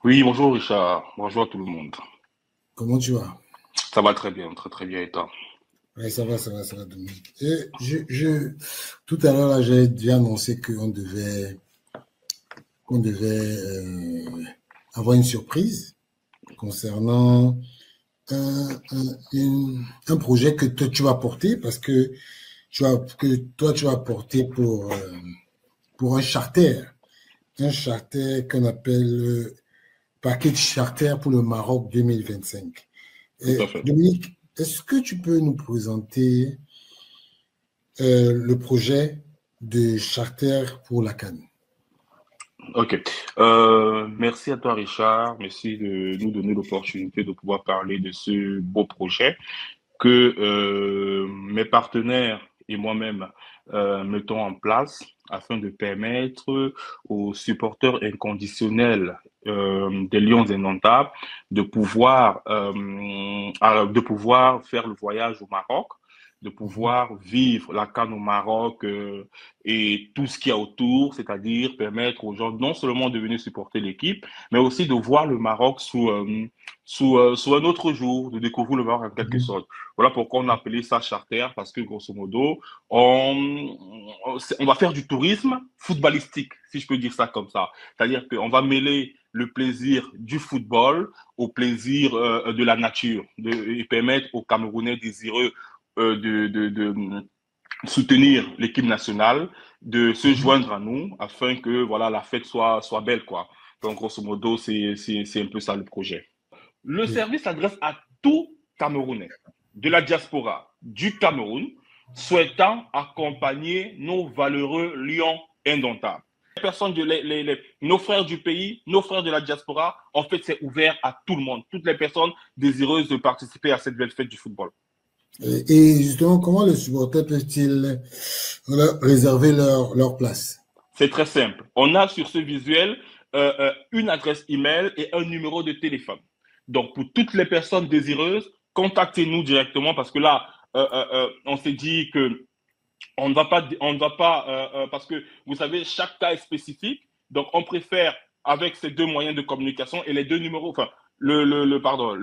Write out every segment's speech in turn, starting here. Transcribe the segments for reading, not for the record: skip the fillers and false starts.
Oui, bonjour Richard. Bonjour à tout le monde. Comment tu vas? Ça va très très bien et toi? Oui, ça va, Dominique. Tout à l'heure, là, j'ai déjà annoncé qu'on devait avoir une surprise concernant un projet que toi, tu vas porter parce que tu vas porter pour un charter qu'on appelle Package Charter pour le Maroc 2025. Tout à fait. Dominique, est-ce que tu peux nous présenter le projet de charter pour la CAN? Ok. Merci à toi Richard. Merci de nous donner l'opportunité de pouvoir parler de ce beau projet que mes partenaires et moi-même mettons en place afin de permettre aux supporters inconditionnels des Lions indomptables de pouvoir faire le voyage au Maroc, de Mhm. pouvoir vivre la CAN au Maroc et tout ce qu'il y a autour, c'est-à-dire permettre aux gens non seulement de venir supporter l'équipe, mais aussi de voir le Maroc sous un autre jour, de découvrir le Maroc en quelque Mhm. sorte. Voilà pourquoi on a appelé ça charter, parce que grosso modo, on va faire du tourisme footballistique, si je peux dire ça comme ça. C'est-à-dire qu'on va mêler le plaisir du football au plaisir de la nature et permettre aux Camerounais désireux de soutenir l'équipe nationale, de se Mhm. joindre à nous afin que voilà la fête soit belle quoi. Donc grosso modo c'est un peu ça le projet. Le Oui. service s'adresse à tout Camerounais de la diaspora du Cameroun souhaitant accompagner nos valeureux lions indomptables. Les personnes nos frères du pays, nos frères de la diaspora, en fait, c'est ouvert à tout le monde, toutes les personnes désireuses de participer à cette belle fête du football. Et justement, comment les supporters peuvent-ils réserver leur place? C'est très simple. On a sur ce visuel une adresse email et un numéro de téléphone. Donc, pour toutes les personnes désireuses, contactez-nous directement parce que là, on s'est dit que on ne va pas, parce que vous savez, chaque cas est spécifique. Donc, on préfère avec ces deux moyens de communication et les deux numéros, enfin, pardon,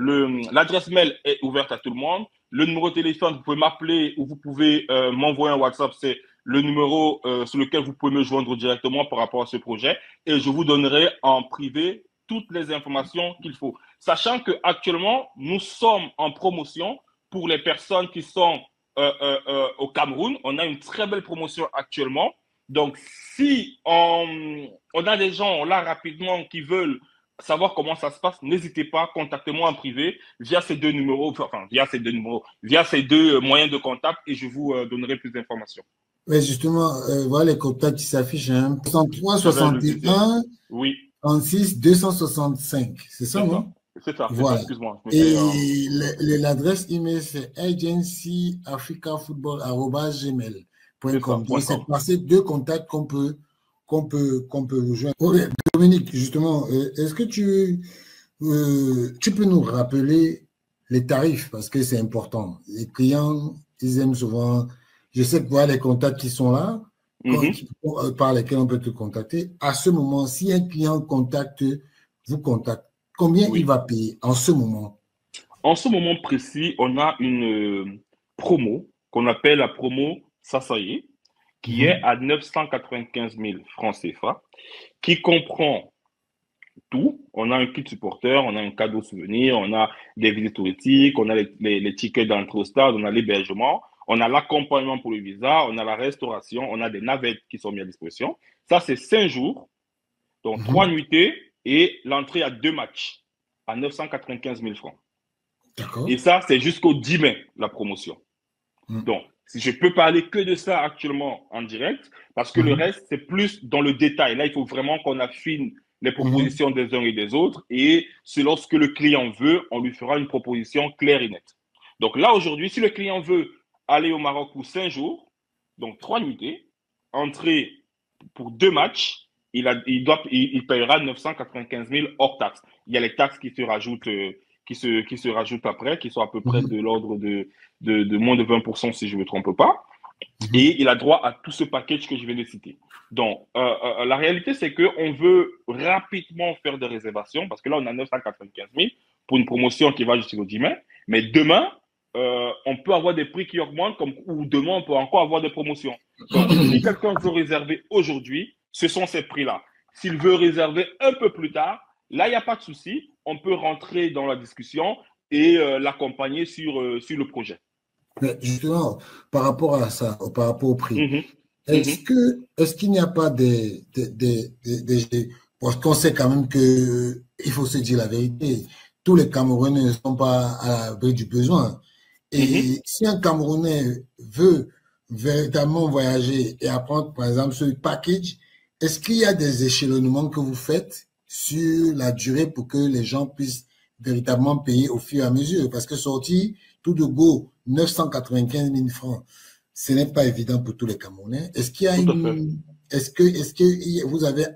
l'adresse mail est ouverte à tout le monde. Le numéro de téléphone, vous pouvez m'appeler ou vous pouvez m'envoyer un WhatsApp. C'est le numéro sur lequel vous pouvez me joindre directement par rapport à ce projet et je vous donnerai en privé toutes les informations qu'il faut. Sachant que actuellement, nous sommes en promotion pour les personnes qui sont au Cameroun. On a une très belle promotion actuellement. Donc, si on a des gens là rapidement qui veulent savoir comment ça se passe, n'hésitez pas, contactez-moi en privé via ces deux numéros, enfin, via ces deux moyens de contact et je vous donnerai plus d'informations. Mais justement, voilà les contacts qui s'affichent, hein. 63 J'avais le visuel. 61 Oui, 36 265. C'est ça, c'est ça. non? C'est ça, Voilà. excuse-moi. Je m'étais, Et l'adresse email, c'est c'est ça, agencyafricafootball@gmail.com. point Donc, c'est com. par ces deux contacts qu'on peut rejoindre. Oh, Dominique, justement, est-ce que tu peux nous rappeler les tarifs parce que c'est important. Les clients, ils aiment souvent. Je sais que voilà les contacts qui sont là, Mhm. par lesquels on peut te contacter. À ce moment, si un client vous contacte, combien il Oui. va payer en ce moment? En ce moment précis, on a une promo qu'on appelle la promo Sasaye, qui est Mhm, à 995 000 francs CFA, qui comprend tout. On a un kit supporter, on a un cadeau souvenir, on a des visites touristiques, on a les tickets d'entrée au stade, on a l'hébergement, on a l'accompagnement pour le visa, on a la restauration, on a des navettes qui sont mises à disposition. Ça, c'est 5 jours, donc mhm. 3 nuitées et l'entrée à 2 matchs à 995 000 francs. D'accord. Et ça, c'est jusqu'au 10 mai, la promotion. Mhm, Donc, si je peux parler que de ça actuellement en direct, parce que le mhm, reste, c'est plus dans le détail. Là, il faut vraiment qu'on affine les mhm. propositions des uns et des autres. Et selon ce que le client veut, on lui fera une proposition claire et nette. Donc là, aujourd'hui, si le client veut aller au Maroc pour 5 jours, donc 3 nuitées, entrée pour 2 matchs, il payera 995 000 hors taxes. Il y a les taxes qui se rajoutent, qui se rajoutent après, qui sont à peu près Mhm. de l'ordre de moins de 20% si je ne me trompe pas. Et il a droit à tout ce package que je viens de citer. Donc, la réalité, c'est qu'on veut rapidement faire des réservations parce que là, on a 995 000 pour une promotion qui va jusqu'au 10 mai. Mais demain, on peut avoir des prix qui augmentent ou demain, on peut encore avoir des promotions. Donc, si quelqu'un veut réserver aujourd'hui, ce sont ces prix-là. S'il veut réserver un peu plus tard, là, il n'y a pas de souci. On peut rentrer dans la discussion et l'accompagner sur le projet. Mais justement, par rapport à ça, par rapport au prix, Mm -hmm. est-ce qu'il n'y a pas parce qu'on sait quand même que il faut se dire la vérité, tous les Camerounais ne sont pas à l'abri du besoin. Et si un Camerounais veut véritablement voyager et apprendre, par exemple, ce package, est-ce qu'il y a des échelonnements que vous faites sur la durée pour que les gens puissent véritablement payer au fur et à mesure? Parce que sortir tout de go 995 000 francs, ce n'est pas évident pour tous les Camerounais. Est-ce qu'il y a Tout à fait. est-ce que vous avez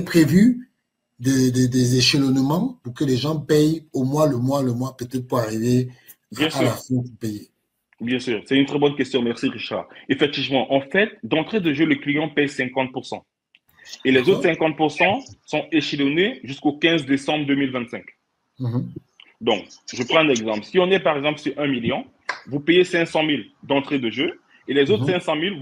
prévu des échelonnements pour que les gens payent au mois, le mois, peut-être pour arriver à la fin pour payer? Bien sûr, c'est une très bonne question. Merci, Richard. Effectivement, en fait, d'entrée de jeu, le client paye 50%. Et les autres 50% sont échelonnés jusqu'au 15 décembre 2025. Donc, je prends un exemple. Si on est par exemple sur 1 million, vous payez 500 000 d'entrée de jeu et les autres 500 000,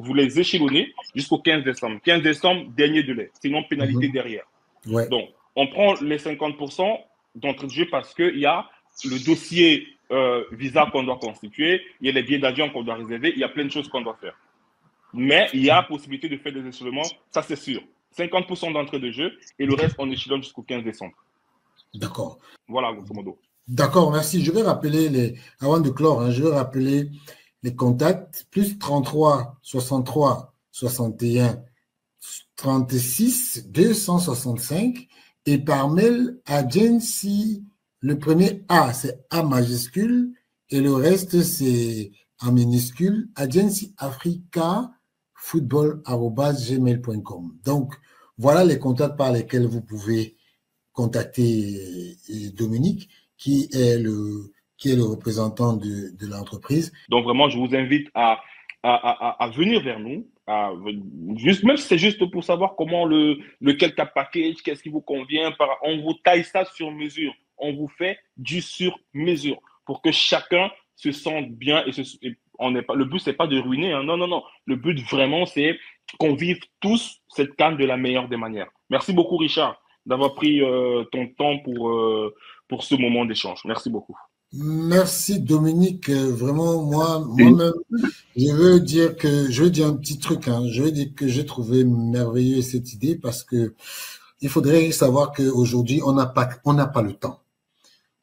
vous les échelonnez jusqu'au 15 décembre. 15 décembre, dernier délai, sinon pénalité derrière. Ouais. Donc, on prend les 50% d'entrée de jeu parce qu'il y a le dossier visa qu'on doit constituer, il y a les billets d'avion qu'on doit réserver, il y a plein de choses qu'on doit faire. Mais il y a possibilité de faire des échelonnements, ça c'est sûr. 50% d'entrée de jeu et le reste, on échelonne jusqu'au 15 décembre. D'accord. Voilà, grosso modo. D'accord, merci. Je vais rappeler, avant de clore, hein, je vais rappeler les contacts, plus 33 63 61 36 265 et par mail à Jensi, le premier A, c'est A majuscule et le reste, c'est en minuscule, agencyafricafootball@gmail.com. Donc, voilà les contacts par lesquels vous pouvez contacter Dominique, qui est le représentant de l'entreprise. Donc, vraiment, je vous invite à venir vers nous, même si c'est juste pour savoir comment lequel cap package, qu'est-ce qui vous convient. On vous taille ça sur mesure. On vous fait du sur mesure pour que chacun se sente bien. Le but, c'est pas de ruiner. Hein. Non, non, non. Le but, vraiment, c'est qu'on vive tous cette CAN de la meilleure des manières. Merci beaucoup, Richard, d'avoir pris ton temps pour ce moment d'échange. Merci beaucoup. Merci Dominique, vraiment moi-même, je veux dire un petit truc, hein. Je veux dire que j'ai trouvé merveilleux cette idée parce que il faudrait savoir qu'aujourd'hui on n'a pas le temps.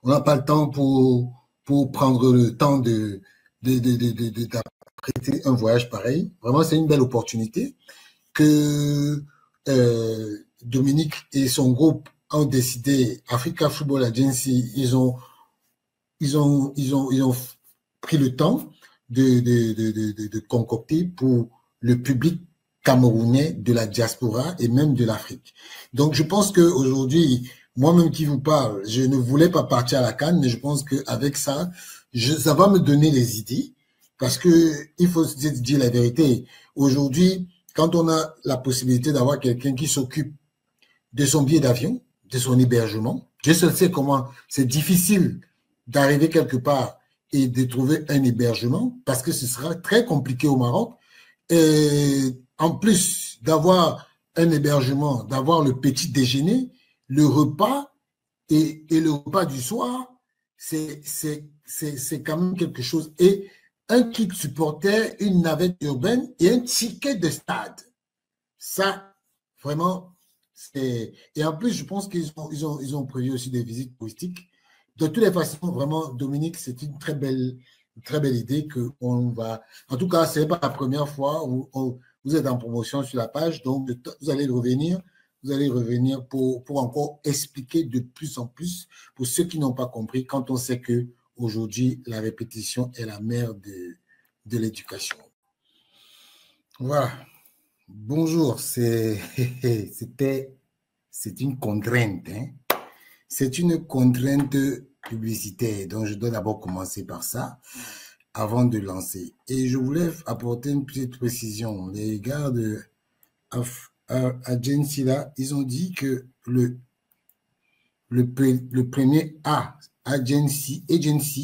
On n'a pas le temps pour prendre le temps d'apprêter un voyage pareil. Vraiment, c'est une belle opportunité que Dominique et son groupe ont décidé. Africa Football Agency, ils ont pris le temps de concocter pour le public camerounais de la diaspora et même de l'Afrique. Donc, je pense qu'aujourd'hui, moi-même qui vous parle, je ne voulais pas partir à la CAN, mais je pense qu'avec ça, ça va me donner les idées parce que il faut se dire la vérité. Aujourd'hui, quand on a la possibilité d'avoir quelqu'un qui s'occupe de son billet d'avion, de son hébergement, je sais comment c'est difficile d'arriver quelque part et de trouver un hébergement parce que ce sera très compliqué au Maroc. Et en plus d'avoir un hébergement, d'avoir le petit déjeuner, le repas et le repas du soir, c'est quand même quelque chose. Et un kit supporter, une navette urbaine et un ticket de stade. Ça, vraiment, c'est... Et en plus, je pense qu'ils ont prévu aussi des visites touristiques. De toutes les façons, vraiment, Dominique, c'est une très belle idée qu'on va... En tout cas, ce n'est pas la première fois où vous êtes en promotion sur la page, donc vous allez revenir pour encore expliquer de plus en plus pour ceux qui n'ont pas compris quand on sait qu'aujourd'hui, la répétition est la mère de l'éducation. Voilà. Bonjour, c'est une contrainte, hein? C'est une contrainte publicitaire, donc je dois d'abord commencer par ça. avant de lancer. Et je voulais apporter une petite précision. Les gars de Agency, là, ils ont dit que le premier A, Agency,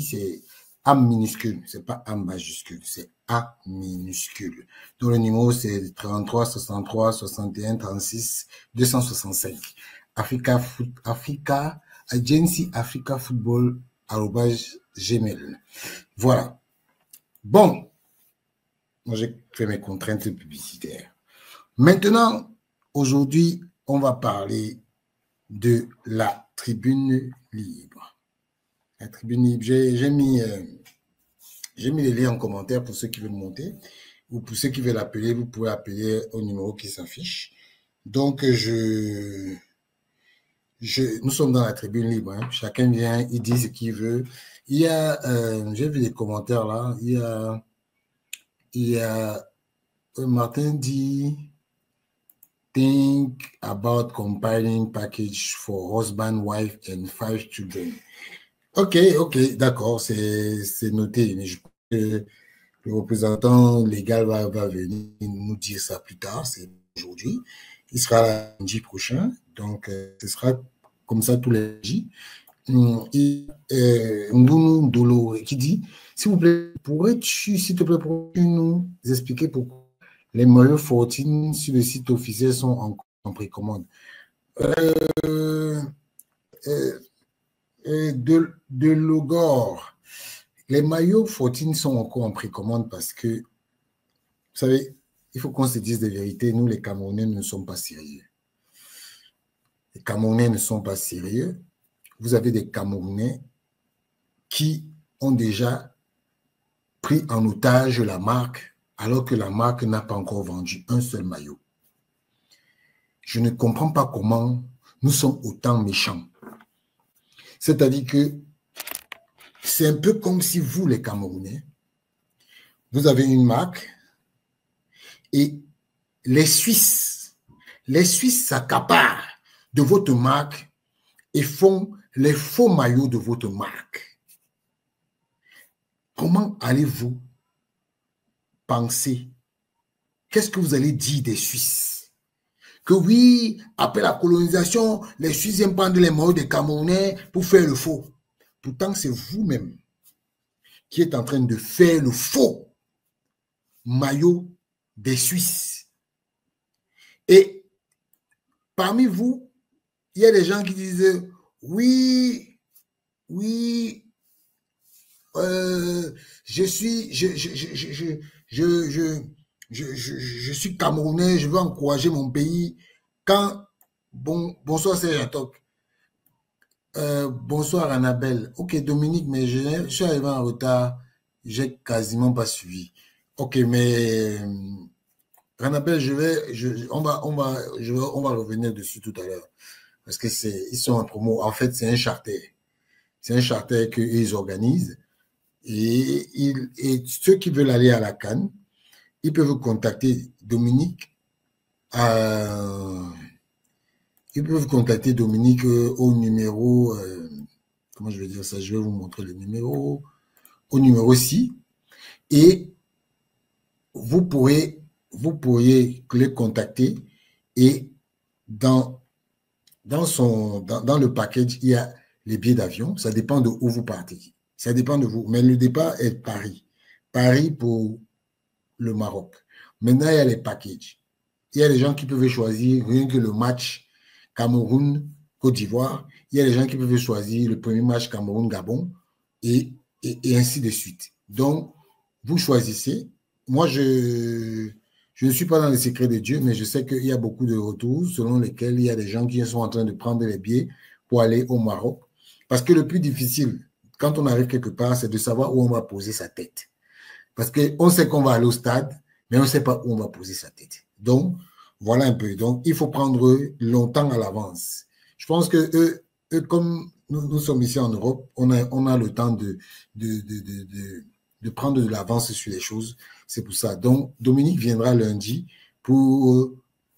c'est A minuscule, c'est pas A majuscule, c'est A minuscule. Donc le numéro c'est 33 63 61 36 265. Africa Agency Africa Football @gmail. Voilà. Bon, moi j'ai fait mes contraintes publicitaires. Maintenant, aujourd'hui, on va parler de la tribune libre. La tribune libre, j'ai mis les liens en commentaire pour ceux qui veulent monter ou pour ceux qui veulent appeler, vous pouvez appeler au numéro qui s'affiche. Donc, nous sommes dans la tribune libre. Hein. Chacun vient, il dit ce qu'il veut. Il y a, j'ai vu les commentaires là, il y a Martin dit think about compiling package for husband, wife and 5 children. Ok, d'accord, c'est noté. Mais je pense que le représentant légal va venir nous dire ça plus tard, c'est aujourd'hui. Il sera lundi prochain, donc ce sera comme ça tous les jours. Ngunu Dolo qui dit, s'il vous plaît, pourrais-tu nous expliquer pourquoi les maillots 14 sur le site officiel sont en précommande? De Logor, les maillots 14 sont encore en précommande parce que, vous savez, il faut qu'on se dise des vérités. Nous, les Camerounais, ne sommes pas sérieux. Les Camerounais ne sont pas sérieux. Vous avez des Camerounais qui ont déjà pris en otage la marque alors que la marque n'a pas encore vendu un seul maillot. Je ne comprends pas comment nous sommes autant méchants. C'est-à-dire que c'est un peu comme si vous, les Camerounais, vous avez une marque et les Suisses s'accaparent de votre marque et font les faux maillots de votre marque. Comment allez-vous penser? Qu'est-ce que vous allez dire des Suisses? Que oui, après la colonisation, les Suisses aiment prendre les maillots des Camerounais pour faire le faux. Pourtant, c'est vous-même qui êtes en train de faire le faux maillot des Suisses. Et parmi vous, il y a des gens qui disent oui, je suis Camerounais, je veux encourager mon pays. Bonsoir Serge Atok. Bonsoir Annabelle. Ok Dominique, mais je suis arrivé en retard, j'ai quasiment pas suivi. Ok, mais Annabelle, on va revenir dessus tout à l'heure parce que ils sont en promo. En fait, c'est un charter. C'est un charter qu'ils organisent. Et ceux qui veulent aller à la CAN, ils peuvent contacter Dominique. Ils peuvent contacter Dominique au numéro, comment je vais dire ça, je vais vous montrer le numéro, au numéro 6. Et vous pourriez les contacter et dans le package, il y a les billets d'avion. Ça dépend de où vous partez. Ça dépend de vous. Mais le départ est Paris. Paris pour le Maroc. Maintenant, il y a les packages. Il y a des gens qui peuvent choisir rien que le match Cameroun-Côte d'Ivoire. Il y a des gens qui peuvent choisir le premier match Cameroun-Gabon et ainsi de suite. Donc, vous choisissez. Moi, je ne suis pas dans le secret de Dieu, mais je sais qu'il y a beaucoup de retours selon lesquels il y a des gens qui sont en train de prendre les billets pour aller au Maroc. Parce que le plus difficile, quand on arrive quelque part, c'est de savoir où on va poser sa tête. Parce qu'on sait qu'on va aller au stade, mais on ne sait pas où on va poser sa tête. Donc, voilà un peu. Donc, il faut prendre longtemps à l'avance. Je pense que eux comme nous sommes ici en Europe, on a le temps de prendre de l'avance sur les choses. C'est pour ça. Donc, Dominique viendra lundi pour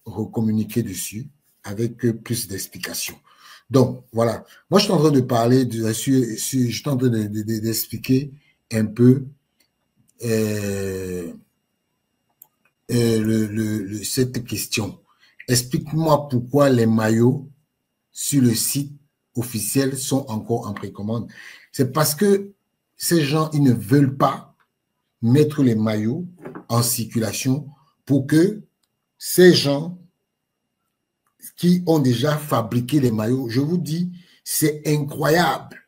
recommuniquer dessus avec plus d'explications. Donc, voilà. Moi, je suis en train de parler, je suis en train d'expliquer un peu cette question. Explique-moi pourquoi les maillots sur le site officiel sont encore en précommande. C'est parce que ces gens, ils ne veulent pas mettre les maillots en circulation pour que ces gens qui ont déjà fabriqué les maillots, je vous dis, c'est incroyable.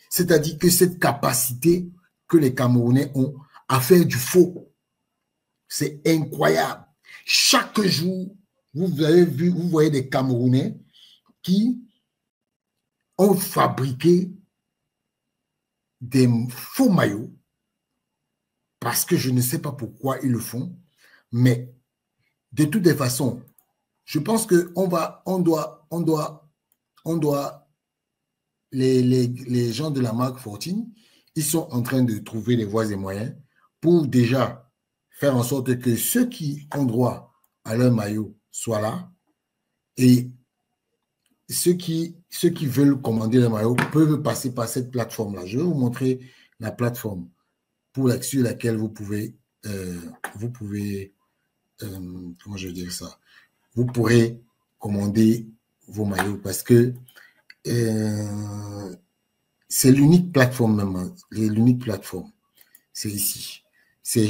C'est-à-dire que cette capacité que les Camerounais ont à faire du faux, c'est incroyable. Chaque jour, vous avez vu, vous voyez des Camerounais qui ont fabriqué des faux maillots parce que je ne sais pas pourquoi ils le font, mais de toutes les façons, je pense que les gens de la marque Fortune, ils sont en train de trouver les voies et moyens pour déjà faire en sorte que ceux qui ont droit à leur maillot soient là et ceux qui veulent commander le maillot peuvent passer par cette plateforme-là. Je vais vous montrer la plateforme sur laquelle vous pouvez, comment je vais dire ça, vous pourrez commander vos maillots parce que c'est l'unique plateforme même, l'unique plateforme, c'est ici. C'est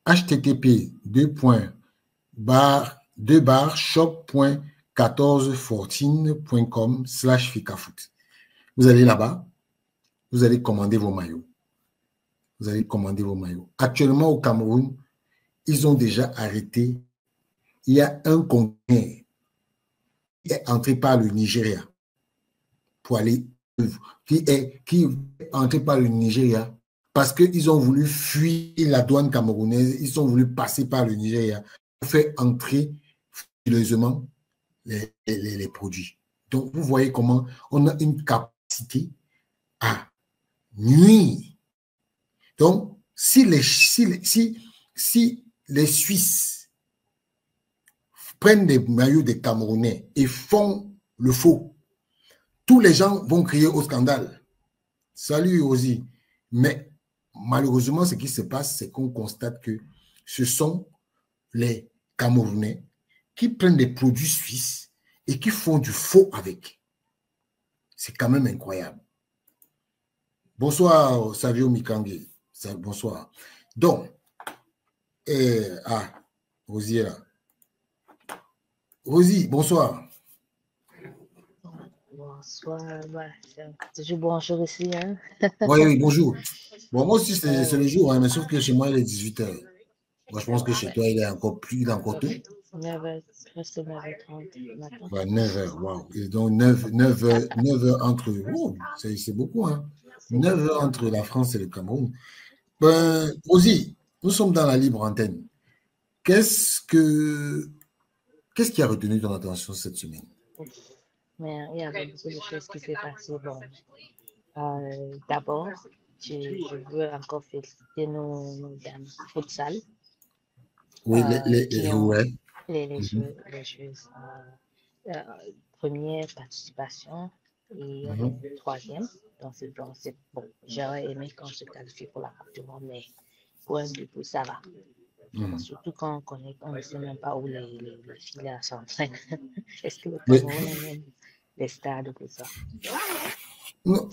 http://shop.1414.com/ficafoot. Vous allez là-bas, vous allez commander vos maillots. Vous allez commander vos maillots. Actuellement, au Cameroun, ils ont déjà arrêté. Il y a un conteneur qui est entré par le Nigeria pour aller, qui est entré par le Nigeria parce qu'ils ont voulu fuir la douane camerounaise, ils ont voulu passer par le Nigeria pour faire entrer frauduleusement les produits. Donc, vous voyez comment on a une capacité à nuire. Donc, si les Suisses prennent des maillots des Camerounais et font le faux, tous les gens vont crier au scandale. Salut Ozzy. Mais malheureusement, ce qui se passe, c'est qu'on constate que ce sont les Camerounais qui prennent des produits suisses et qui font du faux avec. C'est quand même incroyable. Bonsoir, Savio Mikange. Bonsoir. Donc, Ozzy est là. Ozzy, bonsoir. Bonsoir, c'est toujours bonjour ici. Hein? Oui, bonjour. Bon, moi aussi, c'est le jour, hein, mais sauf que chez moi, il est 18h. Moi, je pense que chez toi, il est encore tôt. 9h, presque 9h30 matin. Ouais, 9h, waouh. Et donc, 9h entre. Oh, c'est beaucoup, hein. 9h entre la France et le Cameroun. Ozzy, nous sommes dans la libre antenne. Qu'est-ce qui a retenu ton attention cette semaine? Mais il y avait beaucoup de choses qui s'est passées. Bon, d'abord, je veux encore féliciter nos dames futsal. Oui, les joueuses première participation et troisième. Donc, c'est bon. J'aurais aimé qu'on se qualifie pour la Coupe du Monde, mais pour un but, ça va. Surtout quand on ne sait même pas où les filles s'entraînent. Est-ce que le Cameroun a même des stades pour ça? Non,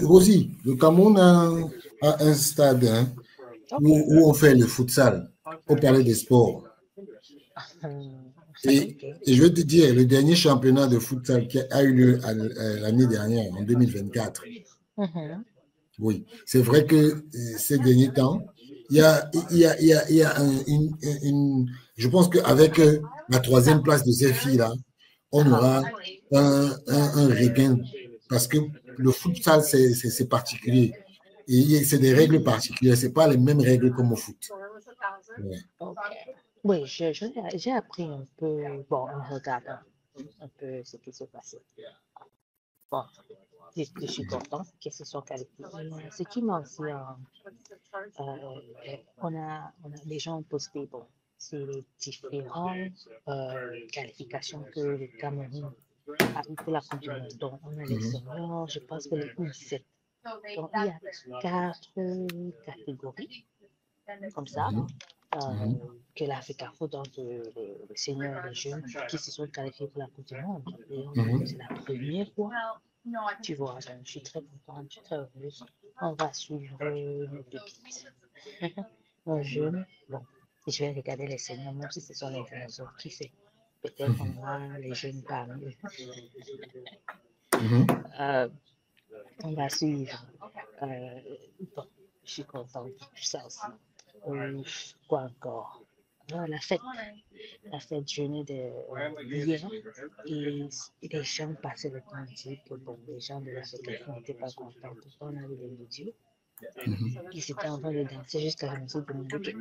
Rosie, le Cameroun a un stade où on fait le futsal, au Palais des Sports. Et je vais te dire, le dernier championnat de futsal qui a eu lieu l'année dernière, en 2024. Oui, c'est vrai que ces derniers temps, il y a je pense qu'avec la troisième place de ces filles-là, on aura un regain parce que le futsal, c'est particulier. Et c'est des règles particulières, ce n'est pas les mêmes règles comme au foot. Ouais. Okay. Oui, j'ai appris un peu, bon, en regardant un peu ce qui se passait. Bon, je suis content qu'elles se sont qualifiées. Ce qui m'a aussi, les gens ont posté, bon, c'est les différentes qualifications que le Cameroun a eu pour la Coupe du Monde. Donc, on a les seniors, je pense que les U17 Donc, il y a 4 catégories comme ça que l'Africa Foot, donc les seniors et les jeunes qui se sont qualifiés pour la Coupe du Monde. Et c'est la première fois, tu vois, donc, je suis très contente, je suis très heureuse. On va suivre nos pépites. Nos jeunes, bon, je vais regarder les seniors, même si ce sont les dinosaures, qui sait. Peut-être on aura les jeunes parmi eux. On va suivre. Bon, je suis contente de tout ça aussi. Quoi encore? La fête journée d'hier, et les gens passaient le temps à dire que bon, les gens de l'Afrique n'étaient pas contents. Pourtant, on a vu des vidéos. Ils étaient en train de danser jusqu'à je me suis demandé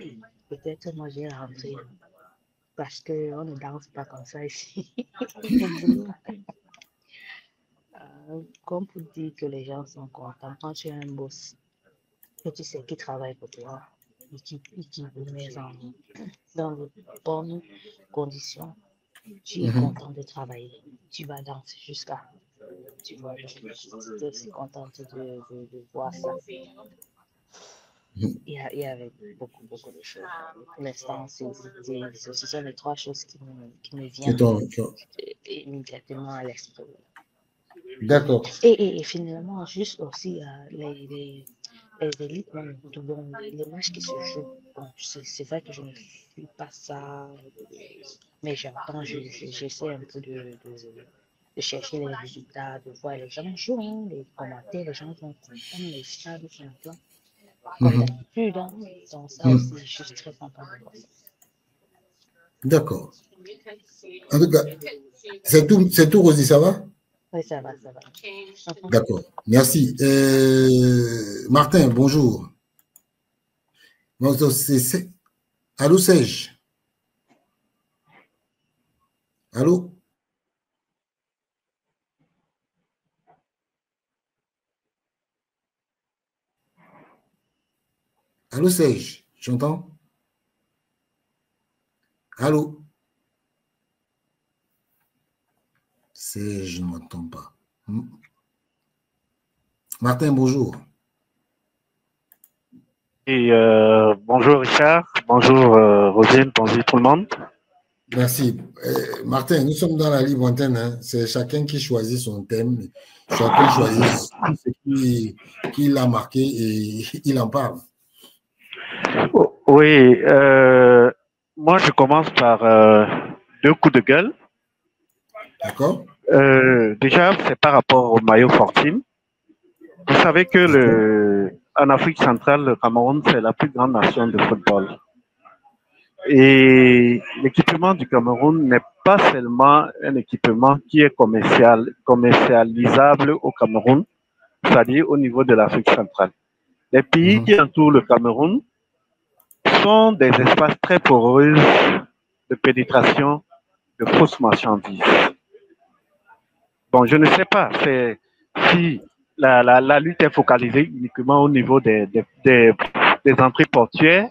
que peut-être moi j'ai rentré parce qu'on ne danse pas comme ça ici. Comme pour dire que les gens sont contents quand tu as un boss que tu sais qui travaille pour toi et qui vous met dans de bonnes conditions, tu es content de travailler. Tu vas danser jusqu'à. Tu vois, j'étais aussi contente de voir ça. Il y avait beaucoup de choses. Pour l'instant, ce sont les 3 choses qui me viennent immédiatement à l'esprit. D'accord. Et finalement, juste aussi les élites, les matchs qui se jouent. Bon, c'est vrai que je ne suis pas ça, mais j'entends, j'essaie un peu de chercher les résultats, de voir les gens jouer, les commentaires, les gens sont contents, les stades sont pleins, comme d'habitude. Donc ça aussi, je suis très content de voir ça. D'accord. En tout cas, c'est tout, Rosie, ça va? Oui, ça va. D'accord, merci. Martin, bonjour. Allô, Serge? Allô? Allô, Serge? J'entends? Allô? Serge, je ne m'entends pas. Martin, bonjour. Et bonjour Richard, bonjour Rosine, bonjour tout le monde. Merci. Martin, nous sommes dans la libre antenne. Hein. C'est chacun qui choisit son thème. Chacun choisit ce qui l'a marqué et il en parle. Oui, moi je commence par 2 coups de gueule. D'accord. Déjà, c'est par rapport au maillot Fortune. Vous savez que en Afrique centrale, le Cameroun, c'est la plus grande nation de football. Et l'équipement du Cameroun n'est pas seulement un équipement qui est commercialisable au Cameroun, c'est-à-dire au niveau de l'Afrique centrale. Les pays qui entourent le Cameroun sont des espaces très poreux de pénétration de fausses marchandises. Bon, je ne sais pas si la lutte est focalisée uniquement au niveau des entrées portuaires,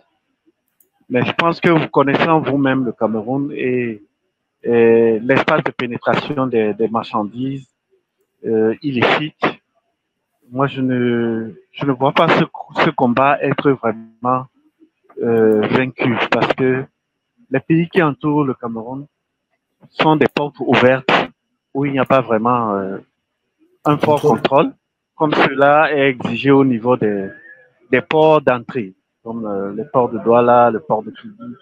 mais je pense que vous connaissez vous-même le Cameroun et l'espace de pénétration des marchandises illicites. Moi, je ne vois pas ce combat être vraiment vaincu parce que les pays qui entourent le Cameroun sont des portes ouvertes où il n'y a pas vraiment un fort contrôle, comme cela est exigé au niveau des ports d'entrée, comme le port de Douala, le port de Kribi.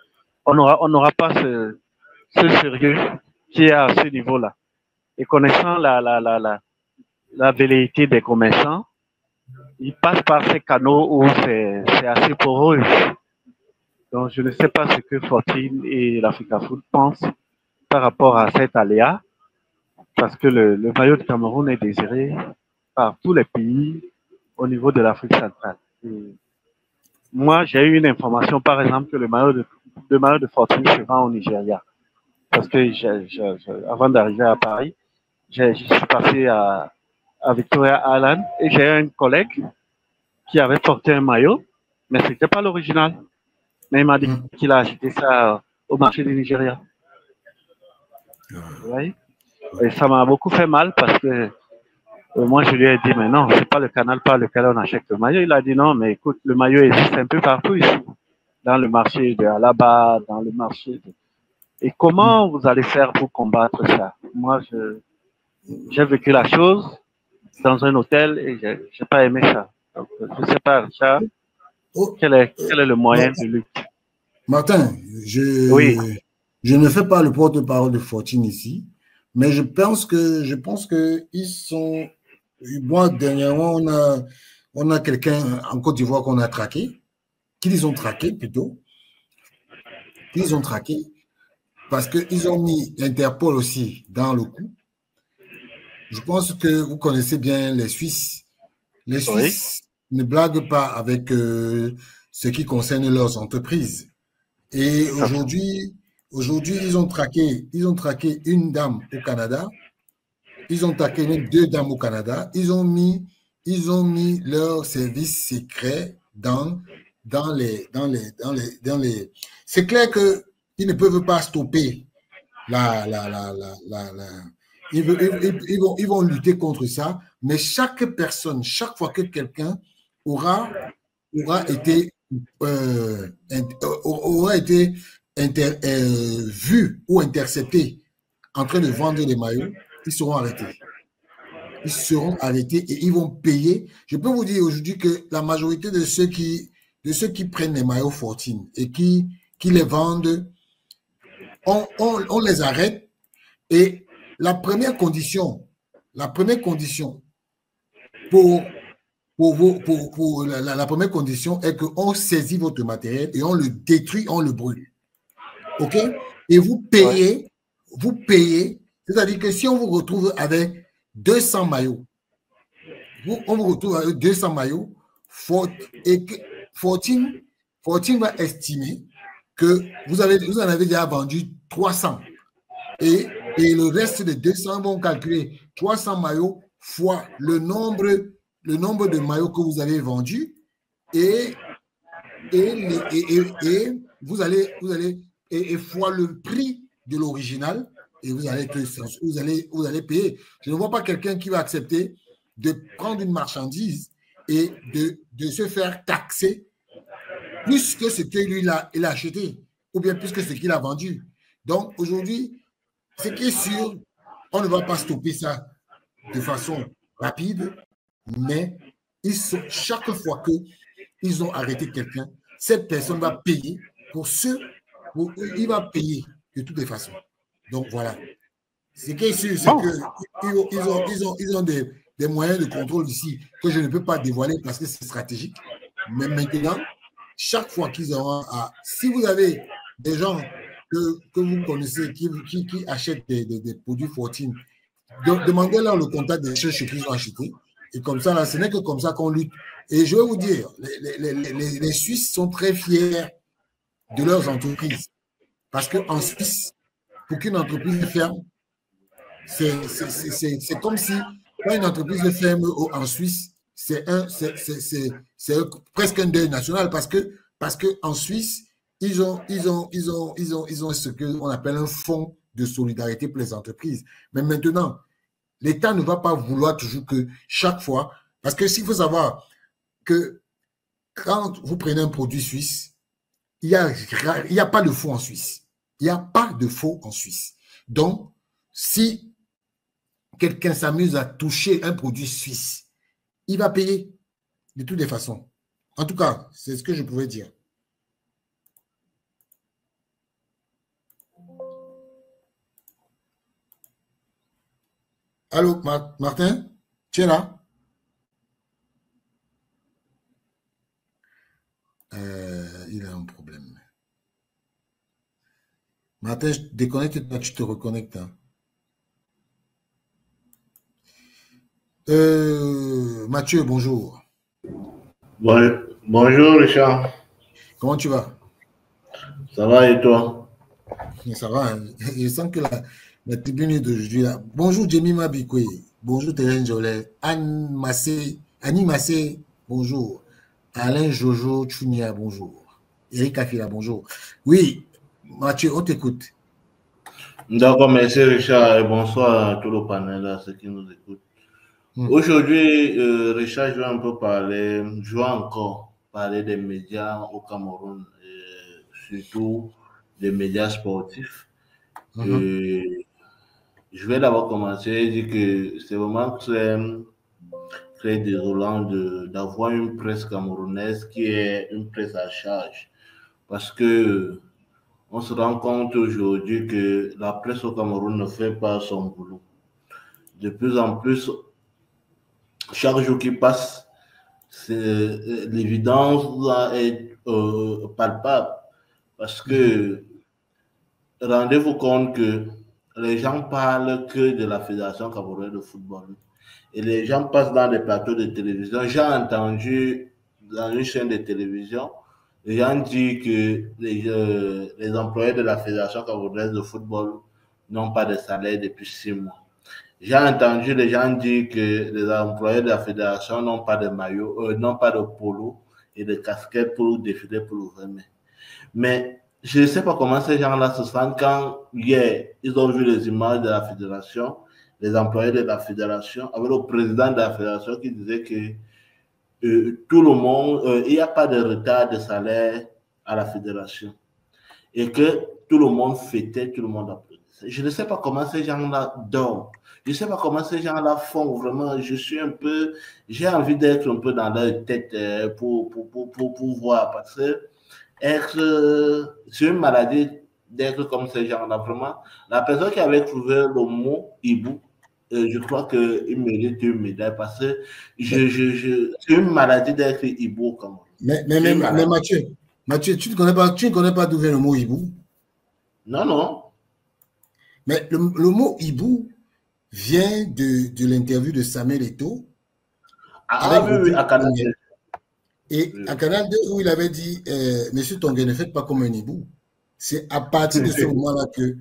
On n'aura pas ce sérieux qui est à ce niveau-là. Et connaissant la velléité des commerçants, ils passent par ces canaux où c'est assez poreux. Donc, je ne sais pas ce que Fortune et l'Africa Foot pensent par rapport à cet aléa, parce que le maillot de Cameroun est désiré par tous les pays au niveau de l'Afrique centrale. Et moi, j'ai eu une information, par exemple, que le maillot de Fortune se vend au Nigeria. Parce que avant d'arriver à Paris, je suis passé à Victoria Island et j'ai un collègue qui avait porté un maillot, mais ce n'était pas l'original. Mais il m'a dit qu'il a acheté ça au marché du Nigeria. Vous voyez? Et ça m'a beaucoup fait mal parce que Moi, je lui ai dit, mais non, c'est pas le canal par lequel on achète le maillot. Il a dit, non, mais écoute, le maillot existe un peu partout ici, dans le marché de Alaba, dans le marché de... Et comment vous allez faire pour combattre ça? Moi, j'ai vécu la chose dans un hôtel et j'ai pas aimé ça. Donc, je sais pas, Richard, quel est le moyen de lutte? Martin, Oui. je ne fais pas le porte-parole de Fortune ici, mais je pense que ils sont. Moi, dernièrement, on a quelqu'un en Côte d'Ivoire qu'on a traqué, qu'ils ont traqué plutôt, qu'ils ont traqué, parce qu'ils ont mis Interpol aussi dans le coup. Je pense que vous connaissez bien les Suisses. Les Suisses ne blaguent pas avec ce qui concerne leurs entreprises. Et aujourd'hui, ils ont traqué une dame au Canada. Ils ont traqué même 2 dames au Canada. Ils ont mis leurs services secrets dans les. C'est clair que ils ne peuvent pas stopper ils vont lutter contre ça, mais chaque personne, chaque fois que quelqu'un aura été vu ou intercepté en train de vendre des maillots, ils seront arrêtés. Ils seront arrêtés et ils vont payer. Je peux vous dire aujourd'hui que la majorité de ceux qui prennent les maillots Fortune et qui les vendent, on les arrête. Et la première condition pour la première condition est qu'on saisit votre matériel et on le détruit, on le brûle. OK? Et vous payez, c'est-à-dire que si on vous retrouve avec 200 maillots, on vous retrouve avec 200 maillots, Fortune va estimer que vous en avez déjà vendu 300. Et le reste de 200 vont calculer 300 maillots fois le nombre de maillots que vous avez vendus et vous allez fois le prix de l'original et vous allez payer. Je ne vois pas quelqu'un qui va accepter de prendre une marchandise et de se faire taxer plus que ce que lui il a acheté ou bien plus que ce qu'il a vendu. Donc aujourd'hui, ce qui est sûr, on ne va pas stopper ça de façon rapide, mais chaque fois qu'ils ont arrêté quelqu'un, cette personne va payer il va payer de toutes les façons. Donc voilà. Ce qui est sûr, c'est qu'ils ont des moyens de contrôle ici que je ne peux pas dévoiler parce que c'est stratégique. Mais maintenant, chaque fois qu'ils auront si vous avez des gens que vous connaissez qui achètent des produits Fortune, demandez-leur le contact des choses qu'ils ont acheté. Et comme ça, là, ce n'est que comme ça qu'on lutte. Et je vais vous dire, les Suisses sont très fiers de leurs entreprises. Parce qu'en Suisse, pour qu'une entreprise ferme, c'est comme si quand une entreprise ferme en Suisse, c'est presque un deuil national parce que en Suisse, ils ont ce qu'on appelle un fonds de solidarité pour les entreprises. Mais maintenant, l'État ne va pas vouloir toujours que chaque fois, parce que s'il faut savoir que quand vous prenez un produit suisse, il n'y a pas de faux en Suisse. Il n'y a pas de faux en Suisse. Donc, si quelqu'un s'amuse à toucher un produit suisse, il va payer de toutes les façons. En tout cas, c'est ce que je pouvais dire. Allô, Martin? Tu es là? Il a un problème. Martin, déconnecte-toi, tu te reconnectes. Hein. Mathieu, bonjour. Bonjour Richard. Comment tu vas? Ça va et toi? Ça va. Hein. Je sens que la tribune d'aujourd'hui là. Bonjour Jemima Bikwe. Bonjour Thérèse Jolet. Annie Massé, bonjour. Alain Jojo Chunia, bonjour. Eric Afila, bonjour. Oui, Mathieu, on t'écoute. D'accord, merci Richard et bonsoir à tout le panel, à ceux qui nous écoutent. Aujourd'hui, Richard, je vais encore parler des médias au Cameroun, surtout des médias sportifs. Je vais d'abord commencer et dire que c'est vraiment très désolant d'avoir une presse camerounaise qui est une presse à charge. Parce que on se rend compte aujourd'hui que la presse au Cameroun ne fait pas son boulot. De plus en plus, chaque jour qui passe, l'évidence est palpable. Parce que rendez-vous compte que les gens parlent que de la Fédération camerounaise de football. Et les gens passent dans des plateaux de télévision. J'ai entendu dans une chaîne de télévision, les gens disent que les employés de la Fédération camerounaise de football n'ont pas de salaire depuis 6 mois. J'ai entendu les gens dire que les employés de la fédération n'ont pas de maillot, n'ont pas de polo et de casquette pour défiler pour l'ouvrir. Mais je ne sais pas comment ces gens-là se sentent quand hier, ils ont vu les images de la fédération, les employés de la fédération, avec le président de la fédération qui disait que tout le monde, il n'y a pas de retard de salaire à la fédération et que tout le monde fêtait, tout le monde applaudissait. Je ne sais pas comment ces gens-là dorment. Je ne sais pas comment ces gens-là font vraiment. J'ai envie d'être un peu dans leur tête pour voir. Parce que c'est une maladie d'être comme ces gens-là. Vraiment, la personne qui avait trouvé le mot hibou, je crois qu'il mérite une médaille parce que c'est une maladie d'être hibou. Mais Mathieu, tu ne connais pas d'où vient le mot hibou? Non, non. Mais le mot hibou vient de l'interview de Samuel Eto'o. Oui, à Canal 2. Et à Canal 2, où il avait dit Monsieur Tongué, ne faites pas comme un hibou. C'est à partir de ce moment-là que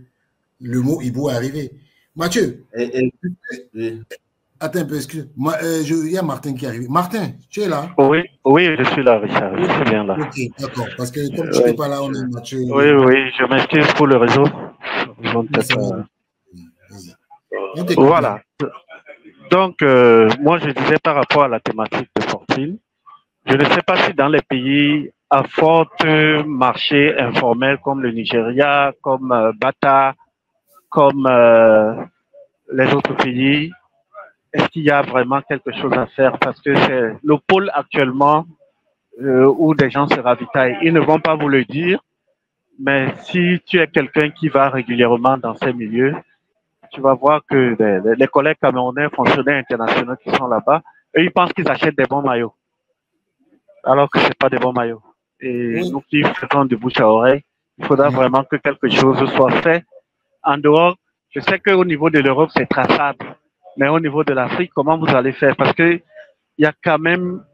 le mot hibou est arrivé. Mathieu, attends un peu, excuse-moi. Il y a Martin qui est arrivé. Martin, tu es là? Oui, je suis là, Richard. Je suis bien là. Ok, d'accord. Parce que comme tu n'es pas là, on est Mathieu. Oui, je m'excuse pour le réseau. Voilà. Donc, moi, je disais par rapport à la thématique de Fortune, je ne sais pas si dans les pays à fort marché informel comme le Nigeria, comme Bata, comme les autres pays, est-ce qu'il y a vraiment quelque chose à faire? Parce que c'est le pôle actuellement où des gens se ravitaillent. Ils ne vont pas vous le dire, mais si tu es quelqu'un qui va régulièrement dans ces milieux, tu vas voir que les collègues camerounais, fonctionnaires internationaux qui sont là-bas, eux, ils pensent qu'ils achètent des bons maillots, alors que ce n'est pas des bons maillots. Et nous qui faisons de bouche à oreille, il faudra vraiment que quelque chose soit fait. En dehors, je sais qu'au niveau de l'Europe, c'est traçable, mais au niveau de l'Afrique, comment vous allez faire? Parce qu'il y a quand même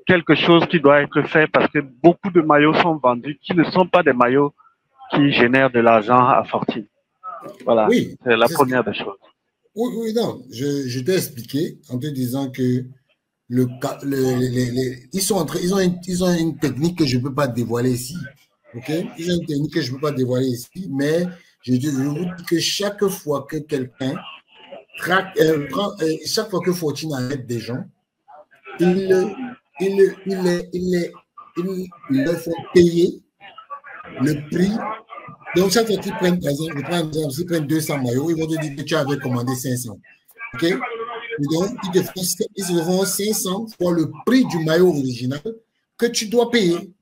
quelque chose qui doit être fait, parce que beaucoup de maillots sont vendus qui ne sont pas des maillots qui génèrent de l'argent à fortune. Voilà, oui, c'est la première des choses. Oui, non, je t'ai expliqué en te disant que ils ont une technique que je ne peux pas dévoiler ici. Ok? Ils ont une technique que je ne peux pas dévoiler ici, mais je vous dis que chaque fois que quelqu'un chaque fois que Fortune arrête des gens, ils leur font payer le prix. Donc, chaque fois qu'ils prennent, par exemple, s'ils prennent 200 maillots, ils vont te dire que tu avais commandé 500. OK? Et donc, ils se font 500 fois le prix du maillot original que tu dois payer.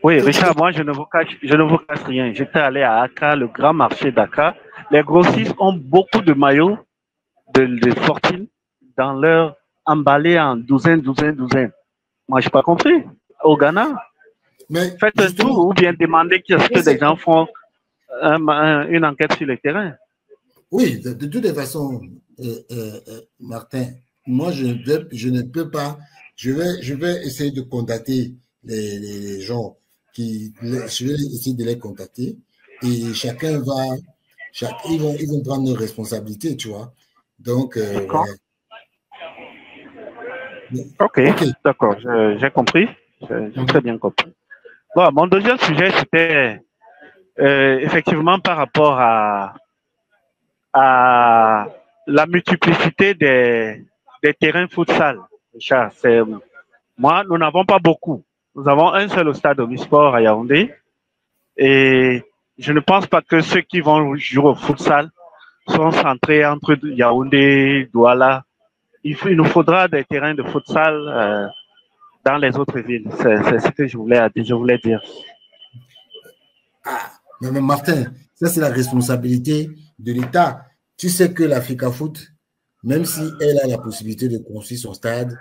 Oui, Richard, moi, je ne vous cache rien. J'étais allé à Accra, le grand marché d'Accra. Les grossistes ont beaucoup de maillots de Fortune dans leur emballé en douzaine. Moi, je n'ai pas compris. Au Ghana, mais faites un tour ou bien demandez qu'est-ce que des gens font une enquête sur le terrain. Oui, de toutes les façons, Martin, moi, je ne peux pas. Je vais essayer de contacter les gens je vais essayer de les contacter et ils vont prendre leurs responsabilités, tu vois. Donc, voilà. Ok, d'accord, j'ai compris. J'ai très bien compris. Bon, mon deuxième sujet, c'était effectivement par rapport à la multiplicité des terrains futsal, Richard, moi, nous n'avons pas beaucoup. Nous avons un seul au stade Omnisport à Yaoundé. Et je ne pense pas que ceux qui vont jouer au futsal sont centrés entre Yaoundé, Douala. Il nous faudra des terrains de futsal dans les autres villes. C'est ce que je voulais dire. Ah, mais Martin, ça c'est la responsabilité de l'État. Tu sais que l'Africa Foot, même si elle a la possibilité de construire son stade,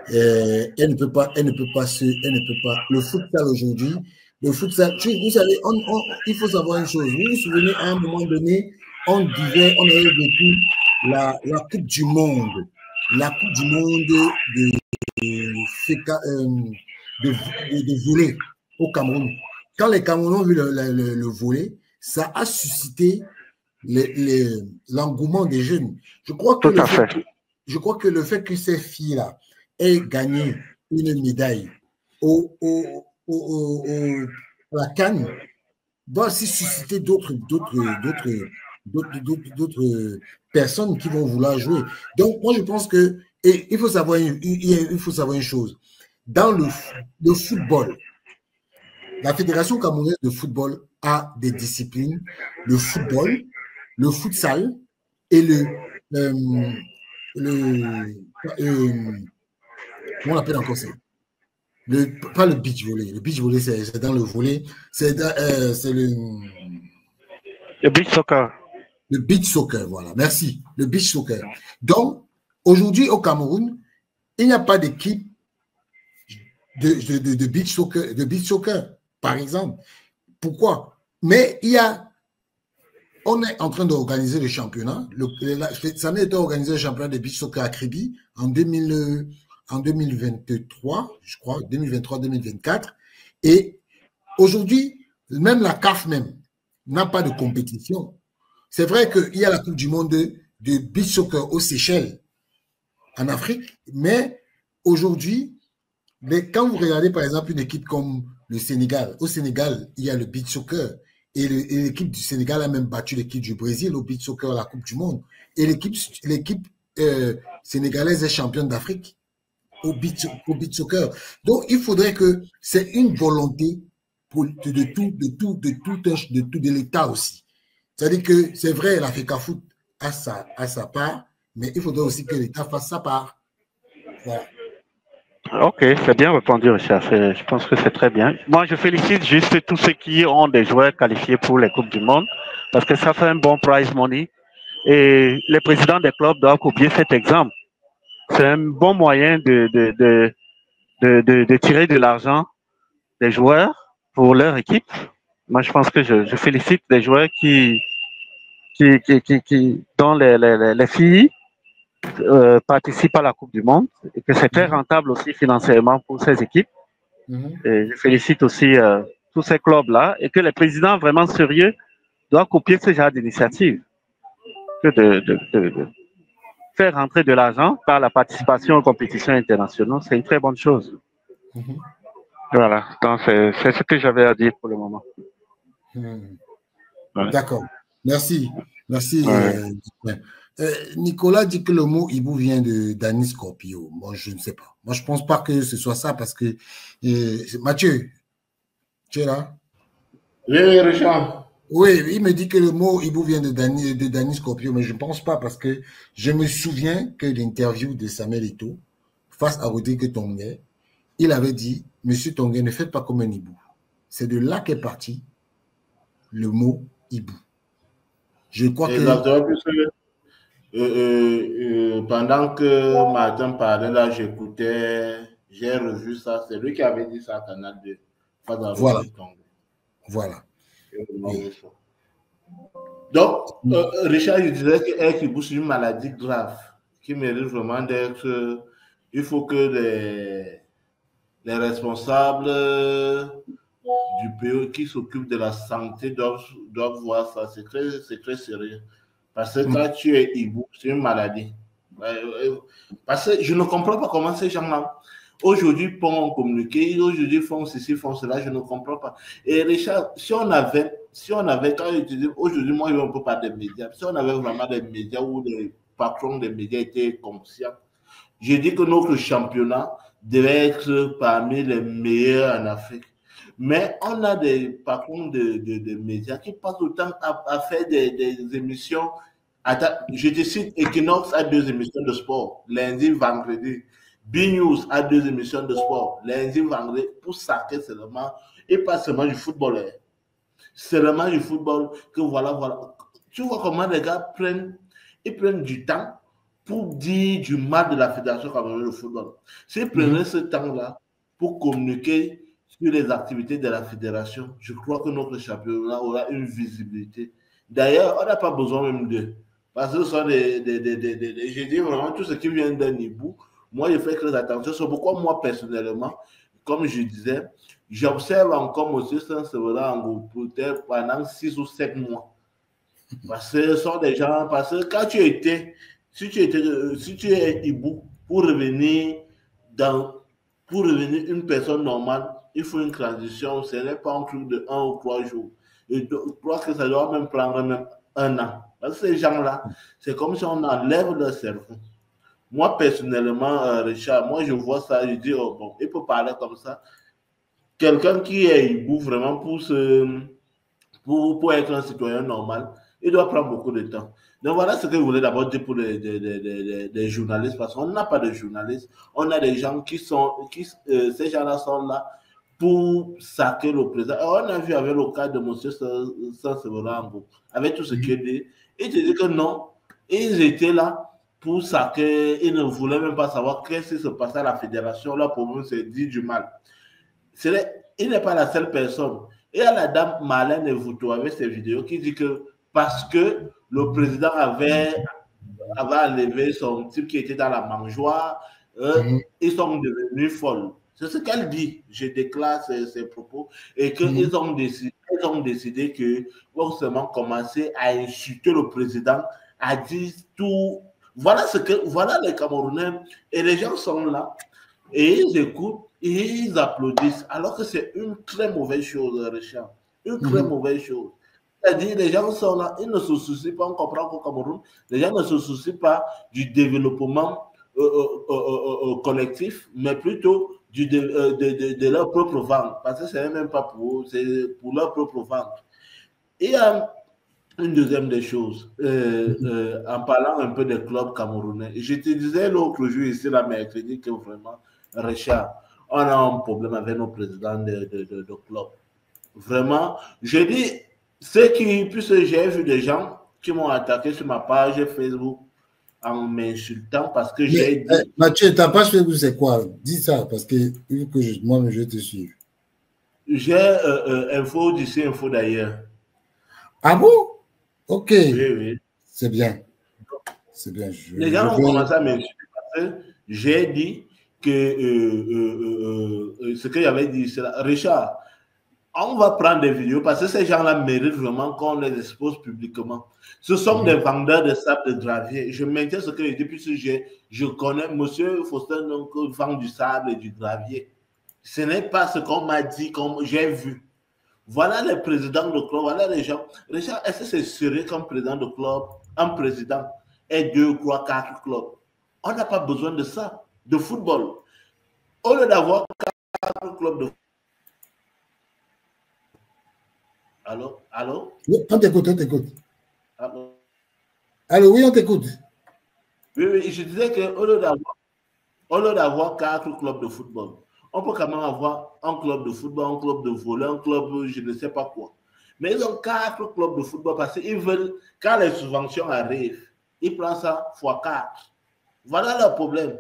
elle ne peut pas, le futsal aujourd'hui, le futsal, vous savez, il faut savoir une chose. Vous vous souvenez, à un moment donné, on avait vécu la Coupe du Monde, de volley au Cameroun. Quand les Camerounais ont vu le volley, ça a suscité l'engouement des jeunes. Je crois que le fait que ces filles-là aient gagné une médaille à la CAN doit aussi susciter d'autres personnes qui vont vouloir jouer. Donc, moi, je pense que, et il faut savoir une chose. Dans le football, la Fédération camerounaise de football a des disciplines, le football, le futsal et comment on appelle encore ça? Pas le beach volley. Le beach volley, c'est dans le volley. C'est le beach soccer. Le beach soccer, voilà. Merci. Le beach soccer. Donc, aujourd'hui, au Cameroun, il n'y a pas d'équipe de beach soccer, par exemple. Pourquoi? Mais on est en train d'organiser le championnat. Ça a été organisé le championnat de beach soccer à Kribi en 2023, je crois, 2023-2024. Et aujourd'hui, même la CAF n'a pas de compétition. C'est vrai qu'il y a la Coupe du Monde de beach soccer aux Seychelles, en Afrique, mais aujourd'hui, quand vous regardez par exemple une équipe comme le Sénégal, au Sénégal, il y a le beach soccer et l'équipe du Sénégal a même battu l'équipe du Brésil au beach soccer à la Coupe du Monde. Et l'équipe sénégalaise est championne d'Afrique au beach soccer. Donc, il faudrait que c'est une volonté de l'État aussi. C'est-à-dire que c'est vrai, l'Africa Foot a sa part, mais il faudrait aussi que l'État fasse sa part. Voilà. Ok, c'est bien répondu, Richard. Je pense que c'est très bien. Moi, je félicite juste tous ceux qui ont des joueurs qualifiés pour les Coupes du Monde, parce que ça fait un bon prize money. Et les présidents des clubs doivent copier cet exemple. C'est un bon moyen de tirer de l'argent des joueurs pour leur équipe. Moi, je pense que je félicite les joueurs dont les filles participent à la Coupe du Monde et que c'est très rentable aussi financièrement pour ces équipes. Et je félicite aussi tous ces clubs-là et que les présidents vraiment sérieux doivent copier ce genre d'initiative. Que de faire rentrer de l'argent par la participation aux compétitions internationales, c'est une très bonne chose. Voilà, donc c'est ce que j'avais à dire pour le moment. Ouais. D'accord, merci. Nicolas dit que le mot hibou vient de Danny Scorpio. Moi, je ne sais pas. Moi, je ne pense pas que ce soit ça parce que Mathieu, tu es là? Oui, Richard. Oui, il me dit que le mot hibou vient de Danny Scorpio, mais je ne pense pas parce que je me souviens que l'interview de Samuel Eto'o face à Rodrigue Tonguet, il avait dit, Monsieur Tonguet, ne faites pas comme un hibou. C'est de là qu'est parti le mot hibou. Je crois que... pendant que Martin parlait, là, j'écoutais, j'ai revu ça. C'est lui qui avait dit ça à Canal 2. Voilà. Voilà. Oui. Donc, Richard, je disais que Hibou, c'est une maladie grave qui mérite vraiment d'être... Il faut que les responsables du pays qui s'occupent de la santé doivent voir ça. C'est très sérieux. Parce que quand tu es hibou, c'est une maladie. Parce que je ne comprends pas comment ces gens-là, aujourd'hui, font communiquer, aujourd'hui, font ceci, font cela, je ne comprends pas. Et Richard, si on avait, quand je te dis, aujourd'hui, moi, on ne peut pas des médias, si on avait vraiment des médias où les patron des médias était conscient. Je dis que notre championnat devait être parmi les meilleurs en Afrique. Mais on a des patrons de médias qui passent autant à faire des émissions. Je te cite, Equinox a 2 émissions de sport, lundi, vendredi. B-News a 2 émissions de sport, lundi, vendredi, pour saquer seulement, et pas seulement du football. Seulement du football, que voilà. Tu vois comment les gars prennent du temps pour dire du mal de la Fédération camerounaise de football. S'ils prenaient ce temps-là pour communiquer sur les activités de la fédération, je crois que notre championnat aura une visibilité. D'ailleurs, on n'a pas besoin même d'eux. Parce que ce sont je dis vraiment tout ce qui vient d'un hibou. Moi, je fais très attention. C'est pourquoi moi, personnellement, comme je disais, j'observe encore M. Saint-Séverin en groupe peut-être pendant 6 ou 7 mois. Parce que ce sont des gens, parce que quand tu étais, si tu es hibou, pour revenir une personne normale, il faut une transition. Ce n'est pas un truc de 1 ou 3 jours. Je crois que ça doit même prendre même 1 an. Parce que ces gens-là, c'est comme si on enlève leur cerveau. Moi, personnellement, Richard, moi, je vois ça, je dis, oh, bon, il peut parler comme ça. Quelqu'un qui est hibou vraiment pour être un citoyen normal, il doit prendre beaucoup de temps. Donc voilà ce que je voulais d'abord dire pour les journalistes, parce qu'on n'a pas de journalistes, on a des gens ces gens-là sont là pour saquer le président. On a vu avec le cas de M. Saint-Séverin, avec tout ce qu'il dit, il dit que non, ils étaient là pour saquer, ils ne voulaient même pas savoir qu'est-ce qui se passait à la fédération, là pour nous c'est dit du mal. Il n'est pas la seule personne. Et à la dame Marlène Evouto avec ses vidéos qui dit que parce que le président avait enlevé son type qui était dans la mangeoire, ils sont devenus folles. C'est ce qu'elle dit. Je déclare ses propos. Et qu'ils ont décidé que forcément commencer à insulter le président, à dire tout. Voilà les Camerounais. Et les gens sont là. Et ils écoutent et ils applaudissent. Alors que c'est une très mauvaise chose, Richard. Une très mauvaise chose. C'est-à-dire, les gens sont là, ils ne se soucient pas, on comprend qu'au Cameroun, les gens ne se soucient pas du développement collectif, mais plutôt de leur propre vente. Parce que ce n'est même pas pour eux, c'est pour leur propre vente. Et une deuxième des choses, en parlant un peu des clubs camerounais, je te disais l'autre jour ici, la mercredi, que vraiment, Richard, on a un problème avec nos présidents de clubs. Vraiment, je dis, puisque j'ai vu des gens qui m'ont attaqué sur ma page Facebook en m'insultant parce que j'ai dit... Mathieu, ta page Facebook, c'est quoi? Dis ça, parce que moi-même, je te suis. J'ai info d'ici, info d'ailleurs. Ah bon? Ok. Oui. C'est bien. C'est bien. Les gens ont commencé à m'insulter parce que j'ai dit que ce que j'avais dit, c'est là. Richard, on va prendre des vidéos parce que ces gens-là méritent vraiment qu'on les expose publiquement. Ce sont des vendeurs de sable de gravier. Je maintiens ce que j'ai dit puisque je connais M. Faustin, donc vend du sable et du gravier. Ce n'est pas ce qu'on m'a dit, comme j'ai vu. Voilà les présidents de club, voilà les gens. Richard, est-ce que c'est sérieux comme président de club, un président et 2, 3, 4 clubs? On n'a pas besoin de ça, de football. Au lieu d'avoir 4 clubs de football. Allô? Oui, on t'écoute. Allô, oui, on t'écoute. Oui, je disais qu'au lieu d'avoir 4 clubs de football, on peut quand même avoir un club de football, un club de volley, un club je ne sais pas quoi. Mais ils ont 4 clubs de football parce qu'ils veulent, quand les subventions arrivent, ils prennent ça x4. Voilà le problème.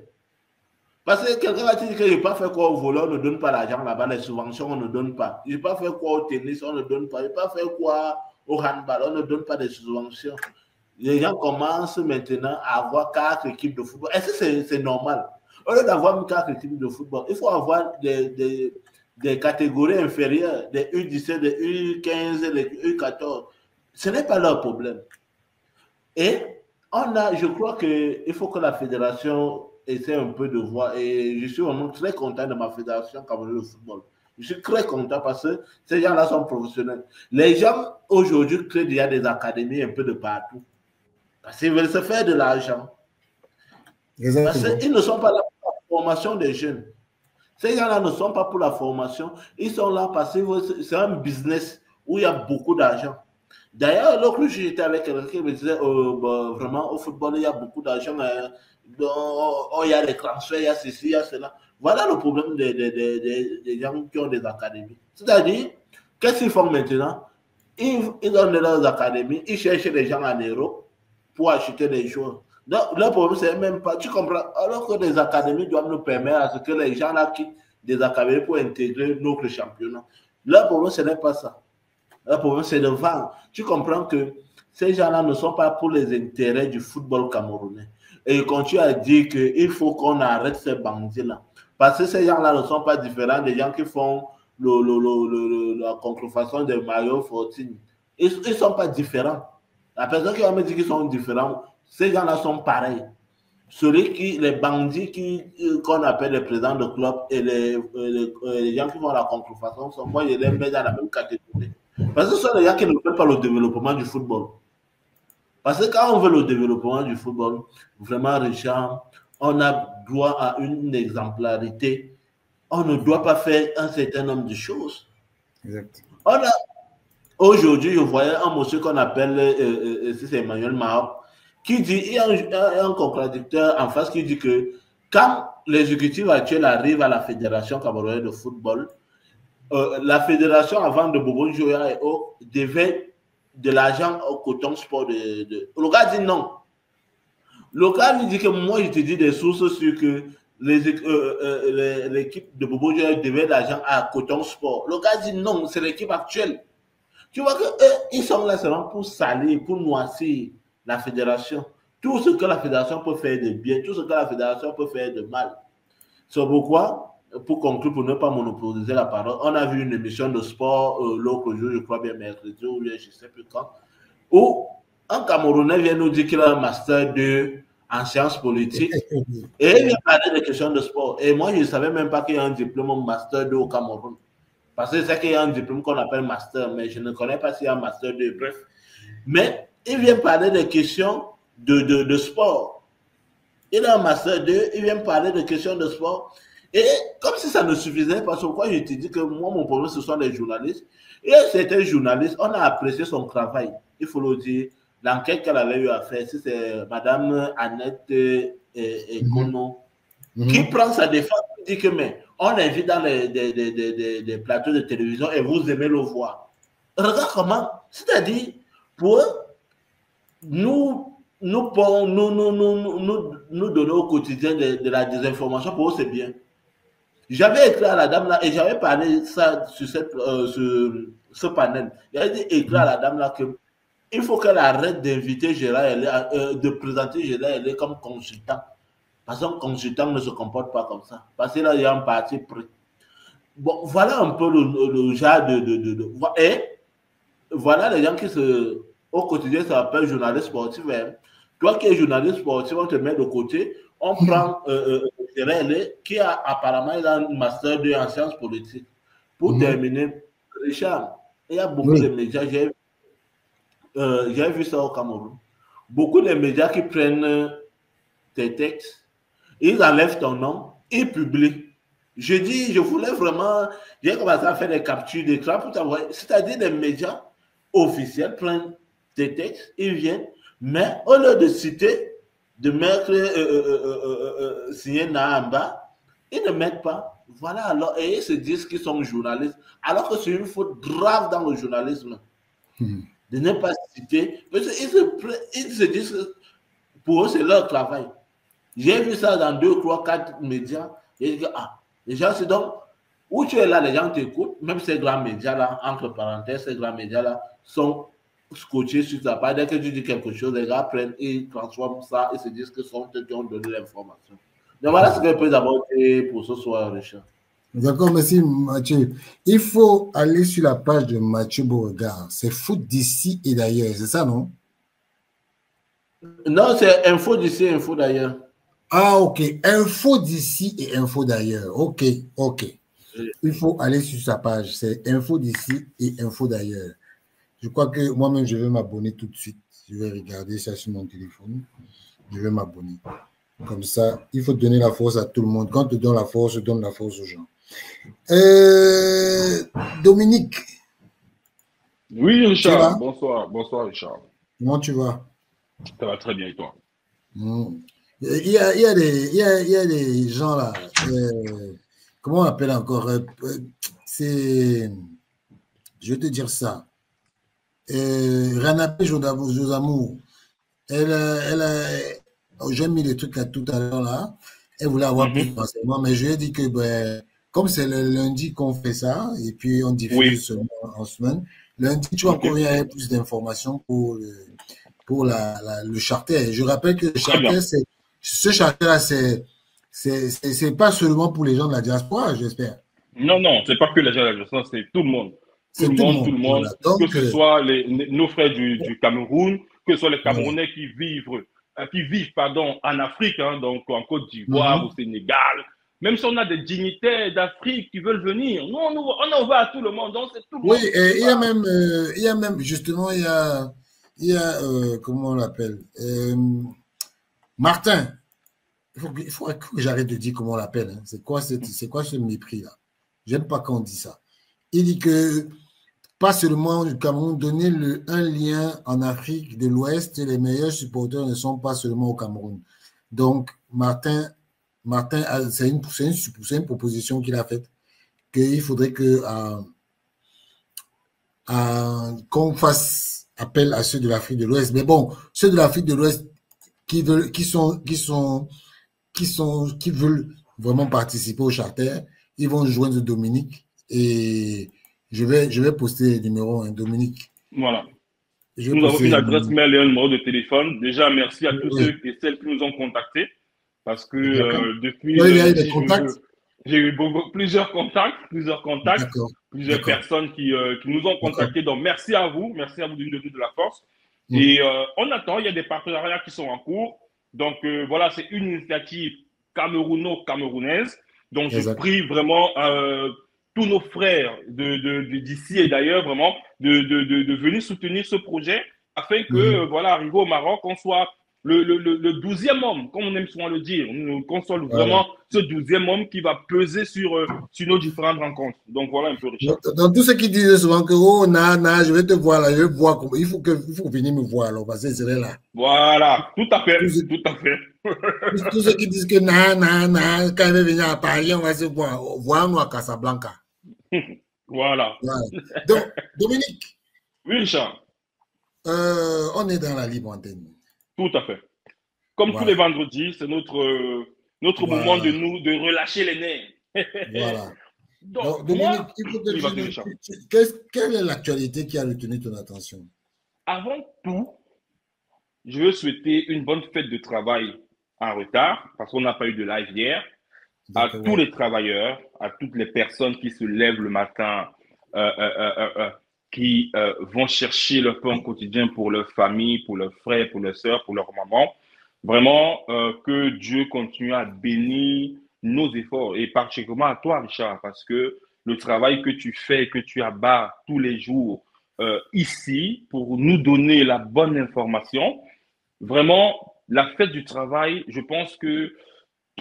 Parce que quelqu'un va te dire que je n'ai pas fait quoi au volley, on ne donne pas l'argent là-bas, les subventions, on ne donne pas. Je n'ai pas fait quoi au tennis, on ne donne pas. Je n'ai pas fait quoi au handball, on ne donne pas de subventions. Les gens commencent maintenant à avoir 4 équipes de football. Est-ce que c'est normal? Au lieu d'avoir 4 équipes de football, il faut avoir des catégories inférieures, des U17, des U15, des U14. Ce n'est pas leur problème. Et je crois qu'il faut que la fédération essaie un peu de voir. Et je suis vraiment très content de ma fédération camerounaise de football. Je suis très content parce que ces gens-là sont professionnels. Les gens aujourd'hui créent déjà des académies un peu de partout. Parce qu'ils veulent se faire de l'argent. Parce qu'ils ne sont pas là pour la formation des jeunes. Ces gens-là ne sont pas pour la formation. Ils sont là parce que c'est un business où il y a beaucoup d'argent. D'ailleurs, l'autre jour, j'étais avec quelqu'un qui me disait vraiment, au football, il y a beaucoup d'argent. Il y a les transferts, il y a ceci, il y a cela. Voilà le problème des gens qui ont des académies. C'est-à-dire, qu'est-ce qu'ils font maintenant? Ils ont leurs académies, ils cherchent des gens en Europe pour acheter des joueurs. Donc, le problème, c'est même pas, tu comprends, alors que les académies doivent nous permettre à ce que les gens là quittent des académies pour intégrer notre championnat. Le problème, ce n'est pas ça. Le problème, c'est de vendre. Tu comprends que ces gens-là ne sont pas pour les intérêts du football camerounais. Et ils continuent à dire qu'il faut qu'on arrête ces bandits-là. Parce que ces gens-là ne sont pas différents des gens qui font la contrefaçon des maillots Fortune. Ils ne sont pas différents. La personne qui va me dire qu'ils sont différents, ces gens-là sont pareils. Les bandits qu'on appelle les présidents de club et les gens qui font la contrefaçon, moi, je les mets dans la même catégorie. Parce que ce sont les gens qui ne veulent pas le développement du football. Parce que quand on veut le développement du football, vraiment, Richard, on a droit à une exemplarité. On ne doit pas faire un certain nombre de choses. Exact. Aujourd'hui, je voyais un monsieur qu'on appelle c'est Emmanuel Mahab, qui dit, il y a un contradicteur en face qui dit que quand l'exécutif actuel arrive à la Fédération camerounaise de football, la fédération avant de Bobo Joya et autres devait de l'argent au coton sport Le gars dit non. Le gars lui dit que moi je te dis des sources sur que l'équipe de Bobo Joya devait de l'argent à coton sport. Le gars dit non, c'est l'équipe actuelle. Tu vois qu'ils sont là seulement pour salir, pour noircir la fédération. Tout ce que la fédération peut faire de bien, tout ce que la fédération peut faire de mal. C'est pourquoi, pour conclure, pour ne pas monopoliser la parole, on a vu une émission de sport l'autre jour, je crois bien mercredi ou bien je ne sais plus quand, où un Camerounais vient nous dire qu'il a un master 2 en sciences politiques et il vient parler des questions de sport. Et moi, je ne savais même pas qu'il y a un diplôme master 2 au Cameroun. Parce que c'est qu'il y a un diplôme qu'on appelle master, mais je ne connais pas s'il y a un master 2, bref. Mais il vient parler des questions de sport. Il a un master 2, il vient parler de questions de sport. Et comme si ça ne suffisait pas, pourquoi je te dis que moi, mon problème, ce sont les journalistes. Et certains journalistes, on a apprécié son travail. Il faut le dire. L'enquête qu'elle avait eu à faire, c'est Madame Annette Kono, qui prend sa défense et dit que mais on invite dans des plateaux de télévision et vous aimez le voir. Regarde comment, c'est-à-dire, pour nous donner au quotidien de la désinformation, pour eux, c'est bien. J'avais écrit à la dame là et j'avais parlé ça sur ce panel. J'avais dit écrit à la dame là que il faut qu'elle arrête d'inviter Gérard, de présenter Gérard comme consultant. Parce qu'un consultant ne se comporte pas comme ça. Parce que là, il y a un parti pris. Bon, voilà un peu le genre et voilà les gens qui au quotidien s'appellent journalistes sportifs. Hein. Toi qui es journaliste sportif, on te met de côté. On prend Gérard qui a apparemment un master 2 en sciences politiques. Pour terminer, Richard, il y a beaucoup de médias. J'ai vu ça au Cameroun. Beaucoup de médias qui prennent tes textes, ils enlèvent ton nom, ils publient. Je dis, je voulais vraiment, j'ai commencé à faire des captures d'écran pour t'envoyer. C'est-à-dire des médias officiels prennent tes textes, ils viennent, mais au lieu de citer, de mettre signer Nahamba, ils ne mettent pas. Voilà alors, et ils se disent qu'ils sont journalistes, alors que c'est une faute grave dans le journalisme. De ne pas citer, parce qu'ils se disent que pour eux, c'est leur travail. J'ai vu ça dans 2, 3, 4 médias. Et je dis, les gens, c'est donc, où tu es là, les gens t'écoutent, même ces grands médias-là, entre parenthèses, ces grands médias-là, sont scotchés sur ta part. Dès que tu dis quelque chose, les gars prennent et transforment ça et se disent que ce sont eux qui ont donné l'information. Donc voilà ce que je peux d'abord dire pour ce soir, Richard. D'accord, merci Mathieu. Il faut aller sur la page de Mathieu Beauregard. C'est foot d'ici et d'ailleurs, c'est ça, non? Non, c'est info d'ici et info d'ailleurs. Ah, ok. Info d'ici et info d'ailleurs. Ok, ok. Il faut aller sur sa page. C'est info d'ici et info d'ailleurs. Je crois que moi-même, je vais m'abonner tout de suite. Je vais regarder ça sur mon téléphone. Je vais m'abonner. Comme ça, il faut donner la force à tout le monde. Quand tu donnes la force aux gens. Dominique. Oui, Richard. Bonsoir. Bonsoir, Richard. Comment tu vas? Ça va très bien, et toi? Il y a des gens là. Comment on appelle encore? Je vais te dire ça. Ranapé Josamou. J'ai mis le truc là tout à l'heure là. Elle voulait avoir plus de renseignements, mais je lui ai dit que comme c'est le lundi qu'on fait ça, et puis on diffuse seulement en semaine, lundi, tu vas encore avoir plus d'informations pour le charter. Je rappelle que le charter, ce charter-là, c'est pas seulement pour les gens de la diaspora, j'espère. Non, c'est pas que les gens de la diaspora, c'est tout le monde. Tout le monde. Voilà. Donc, que ce soit nos frères du Cameroun, que ce soit les Camerounais qui vivent en Afrique, hein, donc en Côte d'Ivoire, au Sénégal. Même si on a des dignitaires d'Afrique qui veulent venir, nous, on en va à tout le monde. Donc, c'est tout le monde. Oui, et il y a même, justement, il y a comment on l'appelle? Martin. Il faut que j'arrête de dire comment on l'appelle. Hein. C'est quoi ce mépris-là? J'aime pas quand on dit ça. Il dit que pas seulement du Cameroun, donner un lien en Afrique de l'Ouest, les meilleurs supporters ne sont pas seulement au Cameroun. Donc, Martin c'est une proposition qu'il a faite, qu'il faudrait qu'on fasse appel à ceux de l'Afrique de l'Ouest. Mais bon, ceux de l'Afrique de l'Ouest qui veulent vraiment participer au charter, ils vont joindre Dominique et je vais poster le numéro, hein, Dominique. Voilà. Nous avons une adresse mail et un numéro de téléphone. Déjà, merci à tous ceux et celles qui nous ont contactés. Parce que depuis. J'ai eu plusieurs contacts, plusieurs personnes qui nous ont contactés. Donc, merci à vous d'une de la force. Et on attend, il y a des partenariats qui sont en cours. Donc, voilà, c'est une initiative camerouno-camerounaise. Donc, je prie vraiment tous nos frères d'ici et d'ailleurs, vraiment, de venir soutenir ce projet afin que, voilà, arrivé au Maroc, on soit le 12e homme, comme on aime souvent le dire, qu'on soit vraiment ce 12e homme qui va peser sur nos différentes rencontres. Donc, voilà un peu, Richard. Dans tout ce qui disent souvent que, oh, je vais te voir là, je vais voir comment. Il faut venir me voir, alors, parce que c'est là. Voilà, tout à fait, tout à fait. Tous ceux qui disent que, quand il va venir à Paris, on va se voir. Voir-nous à Casablanca. Voilà. Donc, Dominique. Oui, Richard. On est dans la libre antenne. Tout à fait. Comme tous les vendredis, c'est notre moment de relâcher les nerfs. Voilà. Donc, Dominique, il faut quelle est l'actualité qui a retenu ton attention? Avant tout, je veux souhaiter une bonne fête de travail en retard, parce qu'on n'a pas eu de live hier, à tous les travailleurs, à toutes les personnes qui se lèvent le matin, qui vont chercher leur pain quotidien pour leur famille, pour leurs frères, pour leurs sœurs, pour leurs mamans. Vraiment, que Dieu continue à bénir nos efforts et particulièrement à toi, Richard, parce que le travail que tu fais, que tu abats tous les jours ici pour nous donner la bonne information, vraiment, la fête du travail, je pense que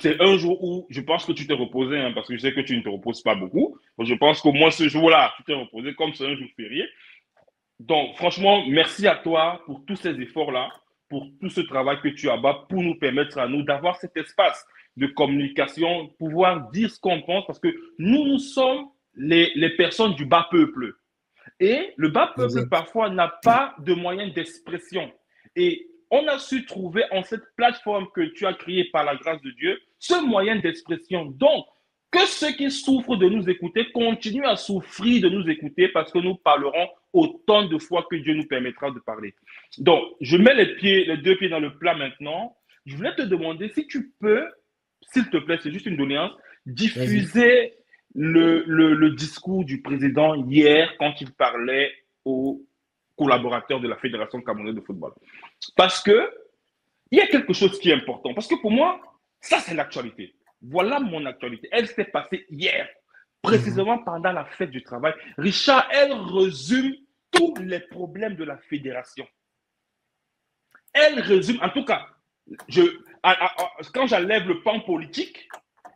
c'est un jour où je pense que tu t'es reposé, hein, parce que je sais que tu ne te reposes pas beaucoup. Donc, je pense qu'au moins ce jour-là, tu t'es reposé comme c'est un jour férié. Donc, franchement, merci à toi pour tous ces efforts-là, pour tout ce travail que tu abats pour nous permettre à nous d'avoir cet espace de communication, pouvoir dire ce qu'on pense, parce que nous sommes les personnes du bas peuple. Et le bas peuple, parfois, n'a pas de moyens d'expression. Et on a su trouver en cette plateforme que tu as créée par la grâce de Dieu, ce moyen d'expression. Donc, que ceux qui souffrent de nous écouter continuent à souffrir de nous écouter parce que nous parlerons autant de fois que Dieu nous permettra de parler. Donc, je mets les deux pieds dans le plat maintenant. Je voulais te demander si tu peux, s'il te plaît, c'est juste une doléance, diffuser le discours du président hier quand il parlait aux collaborateurs de la Fédération camerounaise de football. Parce que il y a quelque chose qui est important. Parce que pour moi, ça, c'est l'actualité. Voilà mon actualité. Elle s'est passée hier, précisément pendant la fête du travail. Richard, elle résume tous les problèmes de la fédération. elle résume, en tout cas, quand j'enlève le pan politique,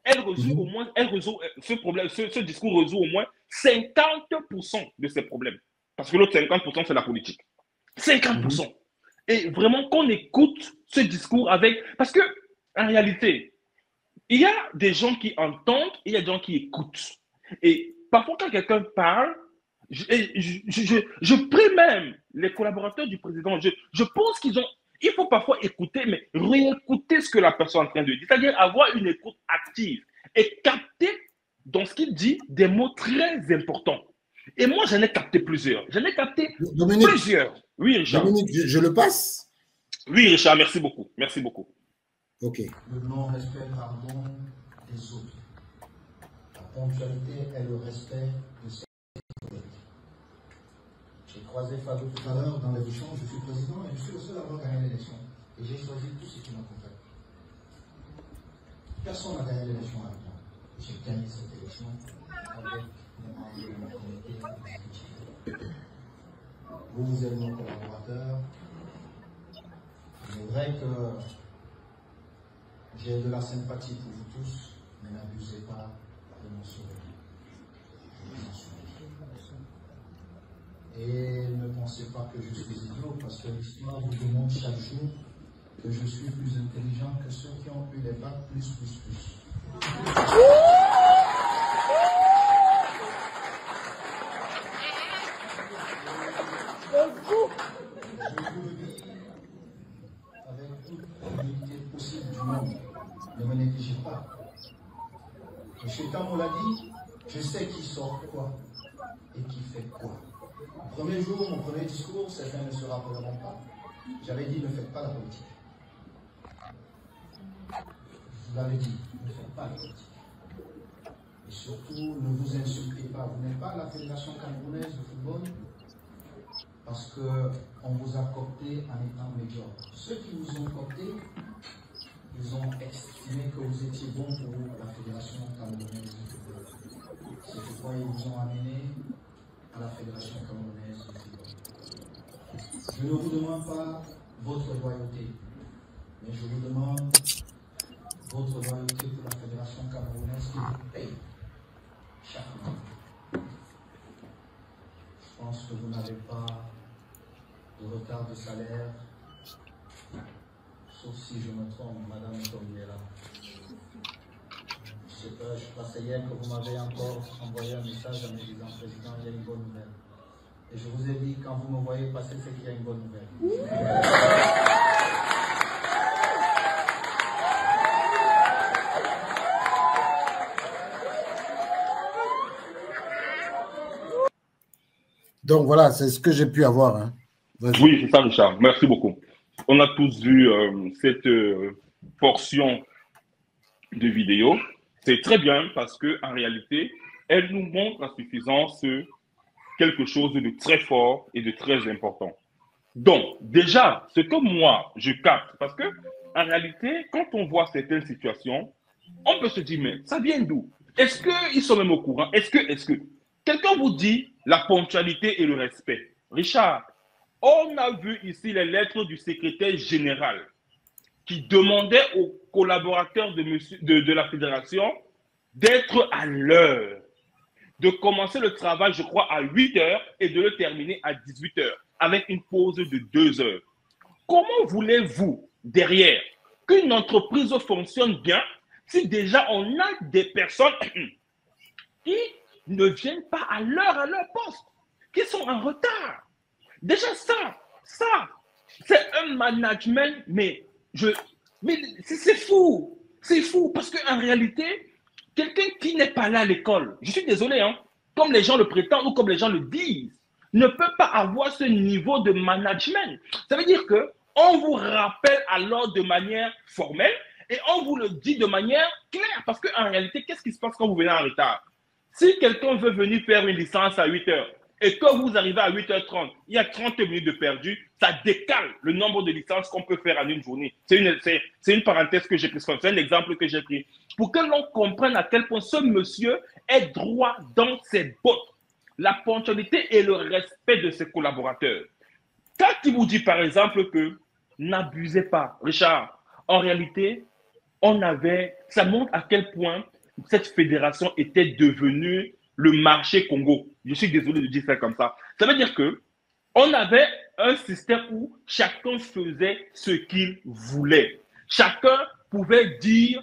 elle résout au moins, ce problème, ce discours résout au moins 50% de ces problèmes. Parce que l'autre 50%, c'est la politique. 50%. Et vraiment qu'on écoute ce discours avec... Parce que, en réalité, il y a des gens qui entendent et il y a des gens qui écoutent. Et parfois, quand quelqu'un parle, je prie même les collaborateurs du président. Je pense il faut parfois écouter, mais réécouter ce que la personne est en train de dire. C'est-à-dire avoir une écoute active et capter dans ce qu'il dit des mots très importants. Et moi, j'en ai capté plusieurs. J'en ai capté plusieurs. Oui, Richard. Dominique, je le passe? Oui, Richard, merci beaucoup. Merci beaucoup. OK. Le non-respect, pardon, des autres. La ponctualité est le respect de ses collègues. J'ai croisé Fadou tout à l'heure dans l'élection. Je suis président et je suis le seul à avoir gagné l'élection. Et j'ai choisi tout ce qui m'accompagne. Personne n'a gagné l'élection avec moi. J'ai gagné cette élection avec les membres de mon comité exécutif. Vous êtes mon collaborateur. C'est vrai que j'ai de la sympathie pour vous tous, mais n'abusez pas de mon sourire. Et ne pensez pas que je suis idiot, parce que l'histoire vous démontre chaque jour que je suis plus intelligent que ceux qui ont eu les bacs plus. Je vous le dis avec toute l'humilité possible du monde. Ne me négligez pas. M. Tamou l'a dit, je sais qui sort quoi et qui fait quoi. Le premier jour, mon premier discours, certains ne se rappelleront pas. J'avais dit, ne faites pas la politique. Je vous l'avais dit, ne faites pas la politique. Et surtout, ne vous insultez pas. Vous n'êtes pas la Fédération camerounaise de football parce qu'on vous a coopté en étant médiocre. Ceux qui vous ont coopté, ils ont estimé que vous étiez bon pour la Fédération camerounaise de football. C'est pourquoi ils vous ont amené à la Fédération camerounaise de football. Je ne vous demande pas votre loyauté, mais je vous demande votre loyauté pour la Fédération camerounaise qui vous paye chaque mois. Je pense que vous n'avez pas de retard de salaire, sauf si je me trompe, Madame Tomiera. Je sais pas, je passais hier que vous m'avez encore envoyé un message en me disant, Président, il y a une bonne nouvelle. Et je vous ai dit, quand vous me voyez passer, c'est qu'il y a une bonne nouvelle. Donc voilà, c'est ce que j'ai pu avoir. Hein. Oui, c'est ça, Richard. Merci beaucoup. On a tous vu cette portion de vidéo. C'est très bien parce qu'en réalité, elle nous montre à suffisance quelque chose de très fort et de très important. Donc, déjà, ce que moi, je capte, parce que en réalité, quand on voit certaines situations, on peut se dire, mais ça vient d'où? Est-ce qu'ils sont même au courant? Est-ce que quelqu'un vous dit la ponctualité et le respect? Richard, on a vu ici les lettres du secrétaire général qui demandait aux collaborateurs de la fédération d'être à l'heure, de commencer le travail, je crois, à 8 h et de le terminer à 18 h avec une pause de 2 heures. Comment voulez-vous, derrière, qu'une entreprise fonctionne bien si déjà on a des personnes qui ne viennent pas à leur poste, qui sont en retard? Déjà ça, c'est un management, mais c'est fou. C'est fou parce qu'en réalité, quelqu'un qui n'est pas là à l'école, je suis désolé, hein, comme les gens le prétendent ou comme les gens le disent, ne peut pas avoir ce niveau de management. Ça veut dire qu'on vous rappelle alors de manière formelle et on vous le dit de manière claire. Parce qu'en réalité, qu'est-ce qui se passe quand vous venez en retard? Si quelqu'un veut venir faire une licence à 8 h et que vous arrivez à 8 h 30, il y a 30 minutes de perdu, ça décale le nombre de licences qu'on peut faire en une journée. C'est une parenthèse que j'ai prise, c'est un exemple que j'ai pris. Pour que l'on comprenne à quel point ce monsieur est droit dans ses bottes. La ponctualité et le respect de ses collaborateurs. Quand il vous dit par exemple que n'abusez pas. Richard, en réalité, ça montre à quel point cette fédération était devenue le marché Congo. Je suis désolé de dire ça comme ça. Ça veut dire que on avait un système où chacun faisait ce qu'il voulait. Chacun pouvait dire,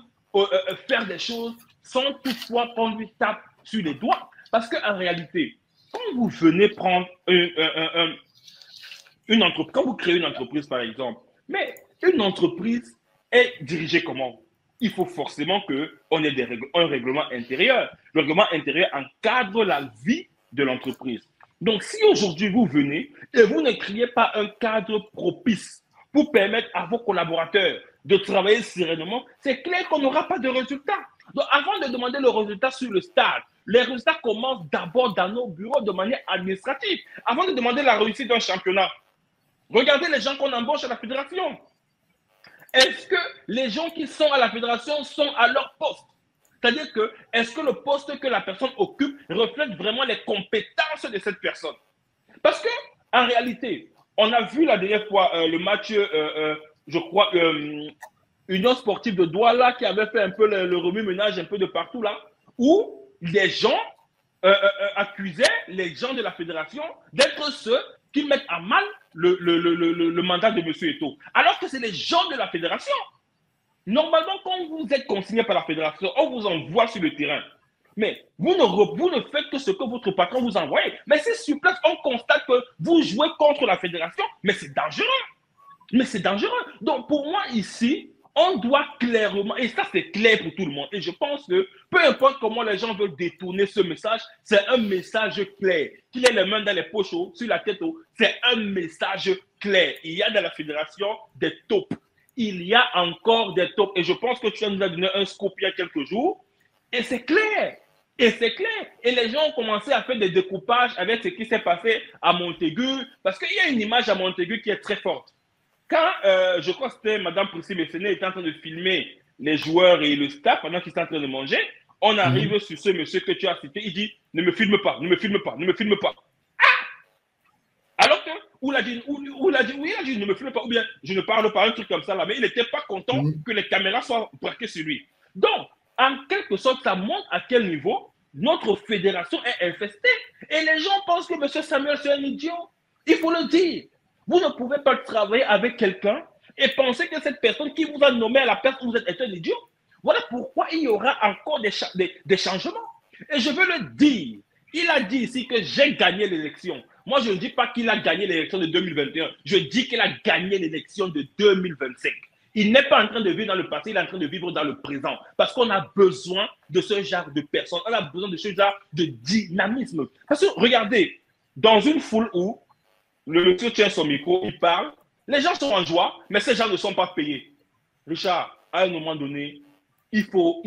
faire des choses sans toutefois qu'on lui tape sur les doigts. Parce qu'en réalité, quand vous venez prendre une entreprise, quand vous créez une entreprise par exemple, mais une entreprise est dirigée comment? Il faut forcément qu'on ait un règlement intérieur. Le règlement intérieur encadre la vie de l'entreprise. Donc, si aujourd'hui vous venez et vous ne créez pas un cadre propice pour permettre à vos collaborateurs de travailler sereinement, c'est clair qu'on n'aura pas de résultats. Donc, avant de demander le résultat sur le stade, les résultats commencent d'abord dans nos bureaux de manière administrative. Avant de demander la réussite d'un championnat, regardez les gens qu'on embauche à la fédération. Est-ce que les gens qui sont à la fédération sont à leur poste? C'est-à-dire que, est-ce que le poste que la personne occupe reflète vraiment les compétences de cette personne? Parce que, en réalité, on a vu la dernière fois le match, je crois, Union sportive de Douala qui avait fait un peu le remue-ménage un peu de partout là, où les gens accusaient les gens de la fédération d'être ceux qui mettent à mal le mandat de M. Eto'o. Alors que c'est les gens de la fédération. Normalement, quand vous êtes consigné par la fédération, on vous envoie sur le terrain. Mais vous ne faites que ce que votre patron vous envoie. Mais si sur place, on constate que vous jouez contre la fédération, mais c'est dangereux. Mais c'est dangereux. Donc, pour moi, ici, on doit clairement, et ça c'est clair pour tout le monde, et je pense que peu importe comment les gens veulent détourner ce message, c'est un message clair. Qu'il ait les mains dans les poches, sur la tête, c'est un message clair. Il y a dans la fédération des taupes. Il y a encore des taupes. Et je pense que tu nous as donné un scoop il y a quelques jours, et c'est clair. Et c'est clair. Et les gens ont commencé à faire des découpages avec ce qui s'est passé à Montaigu, parce qu'il y a une image à Montaigu qui est très forte. Quand, je crois que c'était Mme Priscille Messenet était en train de filmer les joueurs et le staff pendant qu'ils étaient en train de manger, on arrive sur ce monsieur que tu as cité, il dit « Ne me filme pas, ne me filme pas, ne me filme pas. » Ah! Alors que, il a dit « Ne me filme pas » ou bien « Je ne parle pas » un truc comme ça là, mais il n'était pas content que les caméras soient braquées sur lui. Donc, en quelque sorte, ça montre à quel niveau notre fédération est infestée. Et les gens pensent que M. Samuel, c'est un idiot. Il faut le dire. Vous ne pouvez pas travailler avec quelqu'un et penser que cette personne qui vous a nommé à la place où vous êtes est un idiot. Voilà pourquoi il y aura encore des changements. Et je veux le dire. Il a dit ici que j'ai gagné l'élection. Moi, je ne dis pas qu'il a gagné l'élection de 2021. Je dis qu'il a gagné l'élection de 2025. Il n'est pas en train de vivre dans le passé, il est en train de vivre dans le présent. Parce qu'on a besoin de ce genre de personnes. On a besoin de ce genre de dynamisme. Parce que regardez, dans une foule où le monsieur tient son micro, il parle, les gens sont en joie, mais ces gens ne sont pas payés. Richard, à un moment donné, il faut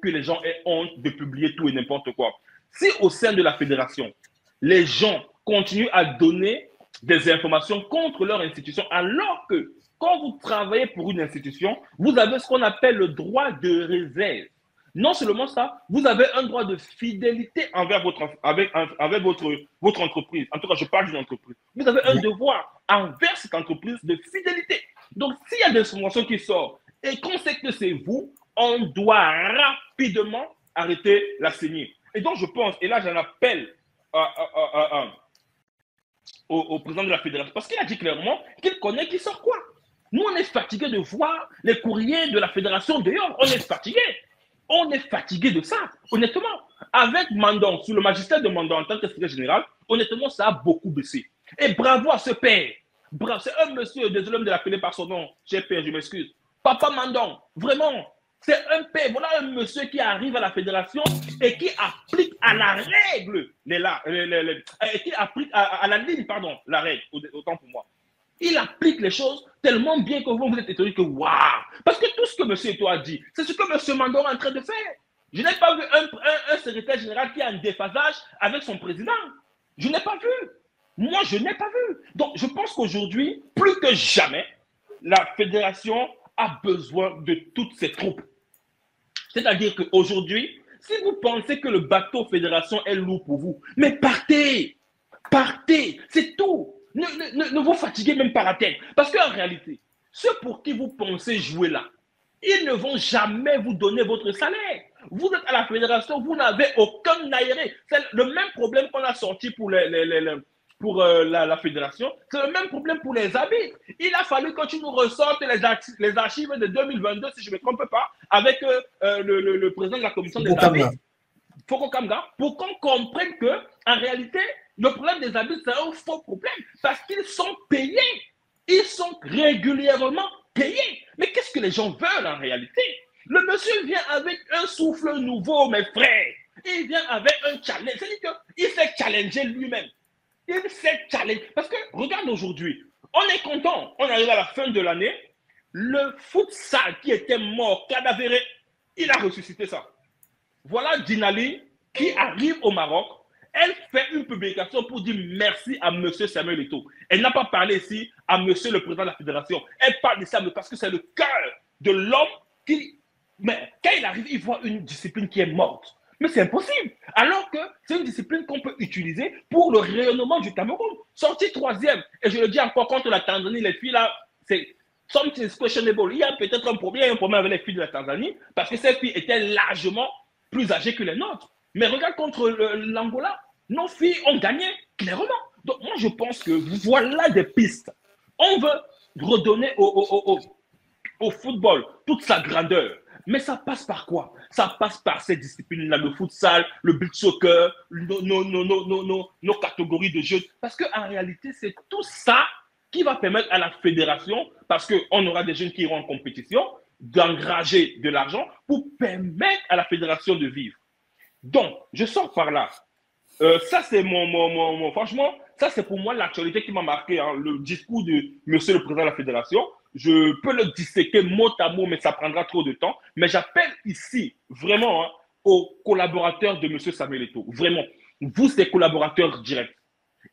que les gens aient honte de publier tout et n'importe quoi. Si au sein de la fédération, les gens continuent à donner des informations contre leur institution, alors que quand vous travaillez pour une institution, vous avez ce qu'on appelle le droit de réserve. Non seulement ça, vous avez un droit de fidélité envers votre entreprise. En tout cas, je parle d'une entreprise. Vous avez un devoir envers cette entreprise de fidélité. Donc, s'il y a des informations qui sortent et qu'on sait que c'est vous, on doit rapidement arrêter la saignée. Et donc, je pense, et là, j'en appelle au président de la fédération, parce qu'il a dit clairement qu'il connaît qui sort quoi. Nous, on est fatigués de voir les courriers de la fédération dehors. On est fatigués. On est fatigué de ça, honnêtement. Avec Mandon, sous le magistère de Mandon en tant que secrétaire général, honnêtement, ça a beaucoup baissé. Et bravo à ce père. Bravo, c'est un monsieur, désolé de l'appeler par son nom, cher père, je m'excuse. Papa Mandon, vraiment, c'est un père. Voilà un monsieur qui arrive à la fédération et qui applique à la règle, qui applique à la ligne, pardon, la règle, autant pour moi. Il applique les choses tellement bien que vous êtes étonné que waouh! Parce que tout ce que M. Eto'o a dit, c'est ce que M. Mandon est en train de faire. Je n'ai pas vu un secrétaire général qui a un déphasage avec son président. Je n'ai pas vu. Moi, je n'ai pas vu. Donc, je pense qu'aujourd'hui, plus que jamais, la fédération a besoin de toutes ses troupes. C'est-à-dire qu'aujourd'hui, si vous pensez que le bateau fédération est lourd pour vous, mais partez! Partez! C'est tout! Ne vous fatiguez même pas la tête. Parce qu'en réalité, ceux pour qui vous pensez jouer là, ils ne vont jamais vous donner votre salaire. Vous êtes à la fédération, vous n'avez aucun aéré. C'est le même problème qu'on a sorti pour la fédération. C'est le même problème pour les arbitres. Il a fallu que tu nous ressortes les archives de 2022, si je ne me trompe pas, avec le président de la commission des arbitres, Foko Kamga, pour qu'on comprenne que, en réalité, le problème des arbitres, c'est un faux problème parce qu'ils sont payés. Ils sont régulièrement payés. Mais qu'est-ce que les gens veulent en réalité? Le monsieur vient avec un souffle nouveau, mes frères. Il vient avec un challenge. C'est-à-dire qu'il s'est challengé lui-même. Il s'est challengé. Parce que, regarde aujourd'hui, on est content. On arrive à la fin de l'année. Le futsal qui était mort, cadavéré, il a ressuscité ça. Voilà Dinali qui arrive au Maroc. Elle fait une publication pour dire merci à M. Samuel Eto'o. Elle n'a pas parlé ici à M. le président de la fédération. Elle parle ici parce que c'est le cœur de l'homme qui... Mais quand il arrive, il voit une discipline qui est morte. Mais c'est impossible. Alors que c'est une discipline qu'on peut utiliser pour le rayonnement du Cameroun. Sorti 3e. Et je le dis encore contre la Tanzanie, les filles là, c'est something questionable. Il y a peut-être un problème avec les filles de la Tanzanie parce que ces filles étaient largement plus âgées que les nôtres. Mais regarde contre l'Angola, nos filles ont gagné clairement. Donc moi je pense que voilà des pistes. On veut redonner au football toute sa grandeur. Mais ça passe par quoi? Ça passe par ces disciplines-là, le futsal, le beach soccer, nos catégories de jeux. Parce qu'en réalité, c'est tout ça qui va permettre à la fédération, parce qu'on aura des jeunes qui iront en compétition, d'engager de l'argent pour permettre à la fédération de vivre. Donc, je sors par là. Ça, c'est franchement, ça, c'est pour moi l'actualité qui m'a marqué. Hein, le discours de monsieur le président de la fédération. Je peux le disséquer mot à mot, mais ça prendra trop de temps. Mais j'appelle ici, vraiment, hein, aux collaborateurs de monsieur Samuel Eto'o. Vraiment, vous, c'est collaborateurs directs.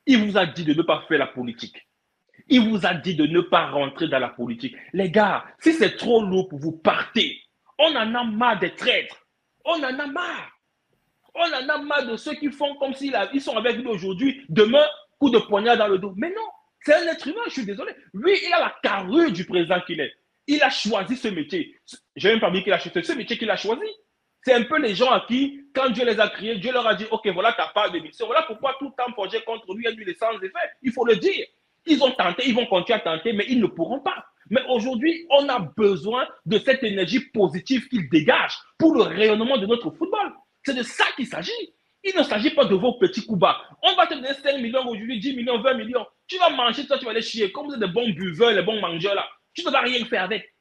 Il vous a dit de ne pas faire la politique. Il vous a dit de ne pas rentrer dans la politique. Les gars, si c'est trop lourd pour vous, partez. On en a marre des traîtres. On en a marre. On en a marre de ceux qui font comme s'ils sont avec nous aujourd'hui, demain, coup de poignard dans le dos. Mais non, c'est un être humain, je suis désolé. Lui, il a la carrure du président qu'il est. Il a choisi ce métier. Je n'ai même pas dit qu'il a choisi ce métier qu'il a choisi. C'est un peu les gens à qui, quand Dieu les a créés, Dieu leur a dit, OK, voilà ta part de mission. Voilà pourquoi tout le temps forger contre lui et lui les sans effet. Il faut le dire. Ils ont tenté, ils vont continuer à tenter, mais ils ne pourront pas. Mais aujourd'hui, on a besoin de cette énergie positive qu'il dégage pour le rayonnement de notre football. C'est de ça qu'il s'agit. Il ne s'agit pas de vos petits coups bas. On va te donner 5 millions aujourd'hui, 10 millions, 20 millions. Tu vas manger, toi, tu vas aller chier. Comme vous êtes des bons buveurs, les bons mangeurs là, tu ne vas rien faire avec.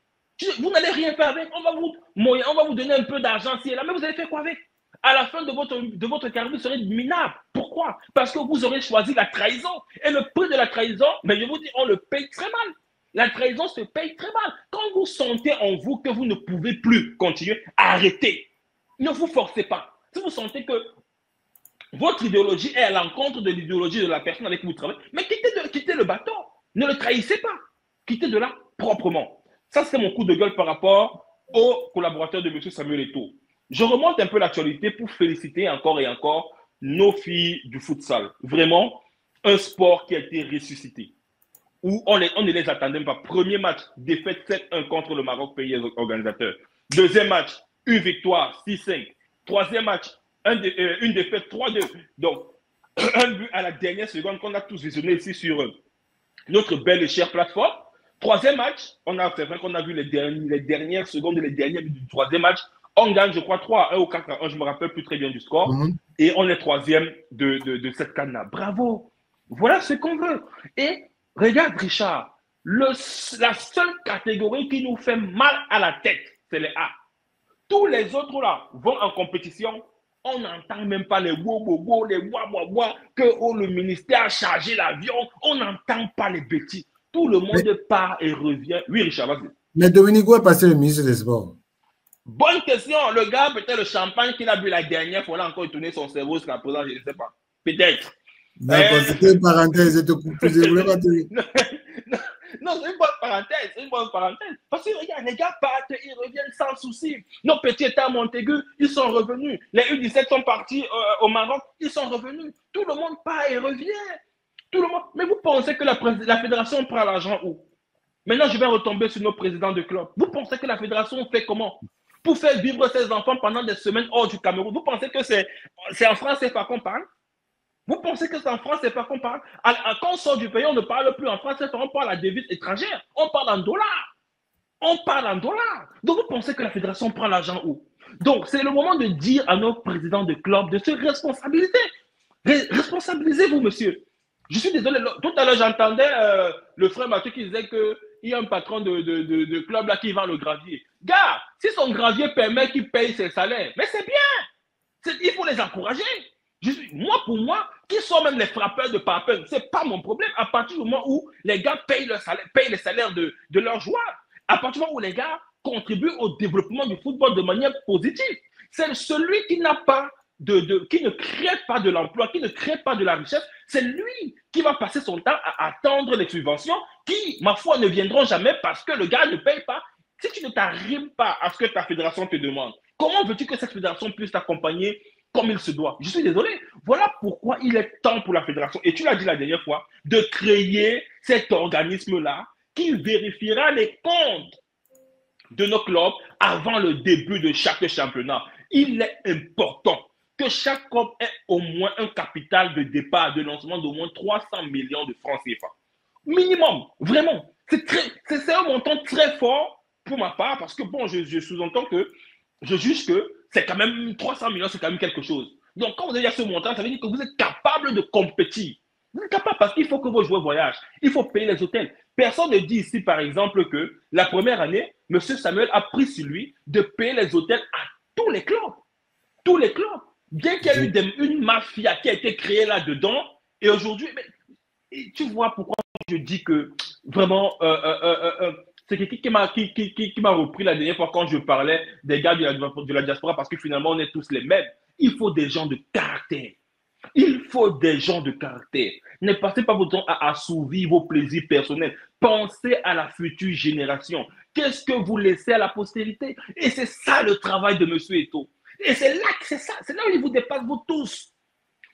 Vous n'allez rien faire avec. On va vous donner un peu d'argent ici et là, mais vous allez faire quoi avec? À la fin de votre carrière, vous serez minable. Pourquoi? Parce que vous aurez choisi la trahison. Et le prix de la trahison, mais je vous dis, on le paye très mal. La trahison se paye très mal. Quand vous sentez en vous que vous ne pouvez plus continuer, arrêtez. Ne vous forcez pas. Si vous sentez que votre idéologie est à l'encontre de l'idéologie de la personne avec qui vous travaillez, mais quittez le bateau. Ne le trahissez pas. Quittez de là proprement. Ça, c'est mon coup de gueule par rapport aux collaborateurs de M. Samuel Eto'o. Je remonte un peu l'actualité pour féliciter encore et encore nos filles du futsal. Vraiment, un sport qui a été ressuscité. Où on ne les attendait pas. Premier match, défaite 7-1 contre le Maroc, pays organisateur. Deuxième match, une victoire, 6-5. Troisième match, une défaite, 3-2. Donc, un but à la dernière seconde qu'on a tous visionné ici sur notre belle et chère plateforme. Troisième match, c'est vrai qu'on a vu les dernières secondes et les derniers minutes du troisième match. On gagne, je crois, 3-1 ou 4-1. Je ne me rappelle plus très bien du score. Et on est troisième de cette canne-là. Bravo. Voilà ce qu'on veut. Et regarde, Richard, la seule catégorie qui nous fait mal à la tête, c'est les A. Tous les autres là vont en compétition. On n'entend même pas les wo-wo-wo, les wa-wa-wa, que le ministère a chargé l'avion. On n'entend pas les bêtises. Tout le monde part et revient. Oui, Richard, vas-y. Mais Dominique, où est passé le ministre des Sports? Bonne question. Le gars, peut-être le champagne qu'il a bu la dernière fois, il a encore tourné son cerveau jusqu'à présent, je ne sais pas. Peut-être. D'accord, c'était une parenthèse, je te coupe. Je voulais pas te... Non, c'est une bonne parenthèse, c'est une bonne parenthèse. Parce que regarde, les gars partent, ils reviennent sans souci. Nos petits états à Montaigu, ils sont revenus. Les U17 sont partis au Maroc, ils sont revenus. Tout le monde part et revient. Tout le monde. Mais vous pensez que la fédération prend l'argent où? Maintenant, je vais retomber sur nos présidents de club. Vous pensez que la fédération fait comment pour faire vivre ses enfants pendant des semaines hors du Cameroun? Vous pensez que c'est en France CFA qu'on parle? Vous pensez que c'est en France CFA qu'on parle? Quand on sort du pays, on ne parle plus en France CFA, on parle à devise étrangère. On parle en dollars. On parle en dollars. Donc, vous pensez que la fédération prend l'argent où? Donc, c'est le moment de dire à nos présidents de club de se responsabiliser. Responsabilisez-vous, monsieur. Je suis désolé. Tout à l'heure, j'entendais le frère Mathieu qui disait qu'il y a un patron de club là qui vend le gravier. Gars, si son gravier permet qu'il paye ses salaires, mais c'est bien. Il faut les encourager. Pour moi, qui sont même les frappeurs de Papen, ce n'est pas mon problème. À partir du moment où les gars payent les salaires de leurs joueurs, à partir du moment où les gars contribuent au développement du football de manière positive, c'est celui qui n'a pas qui ne crée pas de l'emploi, qui ne crée pas de la richesse, c'est lui qui va passer son temps à attendre les subventions qui, ma foi, ne viendront jamais parce que le gars ne paye pas. Si tu ne t'arrives pas à ce que ta fédération te demande, comment veux-tu que cette fédération puisse t'accompagner comme il se doit? Je suis désolé. Voilà pourquoi il est temps pour la fédération, et tu l'as dit la dernière fois, de créer cet organisme-là qui vérifiera les comptes de nos clubs avant le début de chaque championnat. Il est important que chaque club ait au moins un capital de départ, de lancement d'au moins 300 millions de francs CFA. Minimum, vraiment. C'est un montant très fort pour ma part parce que, bon, je sous-entends que je juge que c'est quand même 300 millions, c'est quand même quelque chose. Donc, quand vous avez ce montant, ça veut dire que vous êtes capable de compétir. Vous êtes capable parce qu'il faut que vos joueurs voyagent. Il faut payer les hôtels. Personne ne dit ici, par exemple, que la première année, M. Samuel a pris sur lui de payer les hôtels à tous les clubs. Tous les clubs. Bien qu'il y ait eu une mafia qui a été créée là-dedans, et aujourd'hui, tu vois pourquoi je dis que vraiment, c'est quelqu'un qui m'a repris la dernière fois quand je parlais des gars de la diaspora, parce que finalement, on est tous les mêmes. Il faut des gens de caractère. Il faut des gens de caractère. Ne passez pas votre temps à assouvir vos plaisirs personnels. Pensez à la future génération. Qu'est-ce que vous laissez à la postérité? Et c'est ça le travail de M. Eto'o. Et c'est là où il vous dépasse vous tous.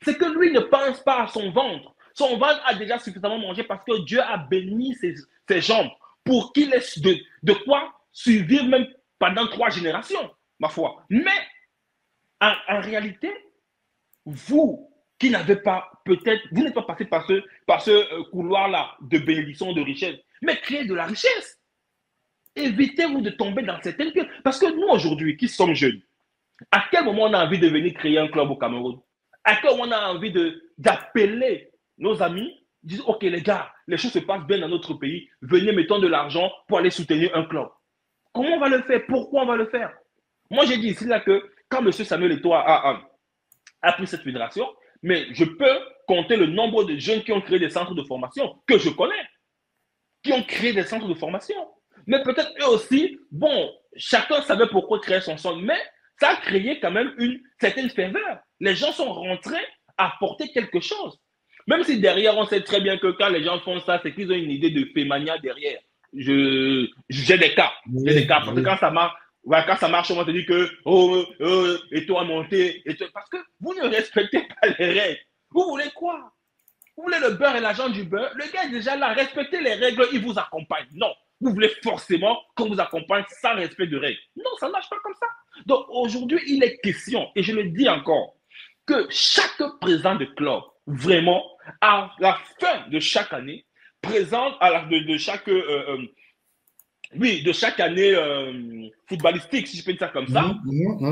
C'est que lui ne pense pas à son ventre. Son ventre a déjà suffisamment mangé parce que Dieu a béni ses jambes pour qu'il ait de quoi survivre même pendant 3 générations, ma foi. Mais en réalité, vous qui n'avez pas, peut-être, vous n'êtes pas passé par ce couloir-là de bénédiction, de richesse, mais créez de la richesse. Évitez-vous de tomber dans certaines pièces. Parce que nous, aujourd'hui, qui sommes jeunes, à quel moment on a envie de venir créer un club au Cameroun? À quel moment on a envie d'appeler nos amis, dire, OK les gars, les choses se passent bien dans notre pays, venez, mettons de l'argent pour aller soutenir un club. Comment on va le faire? Pourquoi on va le faire? Moi, j'ai dit ici là que quand M. Samuel Eto'o a pris cette fédération, mais je peux compter le nombre de jeunes qui ont créé des centres de formation, que je connais, qui ont créé des centres de formation. Mais peut-être eux aussi, bon, chacun savait pourquoi créer son centre, mais ça a créé quand même une certaine ferveur. Les gens sont rentrés à apporter quelque chose. Même si derrière, on sait très bien que quand les gens font ça, c'est qu'ils ont une idée de fémania derrière. J'ai des cas. J'ai des cas. Parce que quand ça marche, on va te dire que Eto'o a monté. Parce que vous ne respectez pas les règles. Vous voulez quoi? Vous voulez le beurre et l'argent du beurre? Le gars est déjà là. Respectez les règles, il vous accompagne. Non. Vous voulez forcément qu'on vous accompagne sans respect de règles. Non, ça ne marche pas comme ça. Donc aujourd'hui, il est question, et je le dis encore, que chaque président de club, vraiment, à la fin de chaque année, présente de chaque année footballistique, si je peux dire ça comme ça,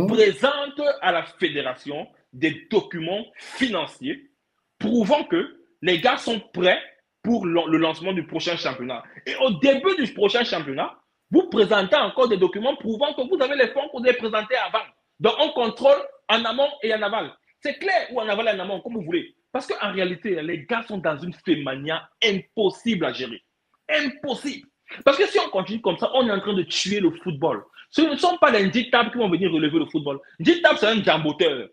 présente à la fédération des documents financiers prouvant que les gars sont prêts pour le lancement du prochain championnat. Et au début du prochain championnat, vous présentez encore des documents prouvant que vous avez les fonds que vous avez présentés avant. Donc, on contrôle en amont et en aval. C'est clair, ou en aval et en amont, comme vous voulez. Parce qu'en réalité, les gars sont dans une fémania impossible à gérer. Impossible. Parce que si on continue comme ça, on est en train de tuer le football. Ce ne sont pas les dictables qui vont venir relever le football. Dictable, c'est un jamboteur.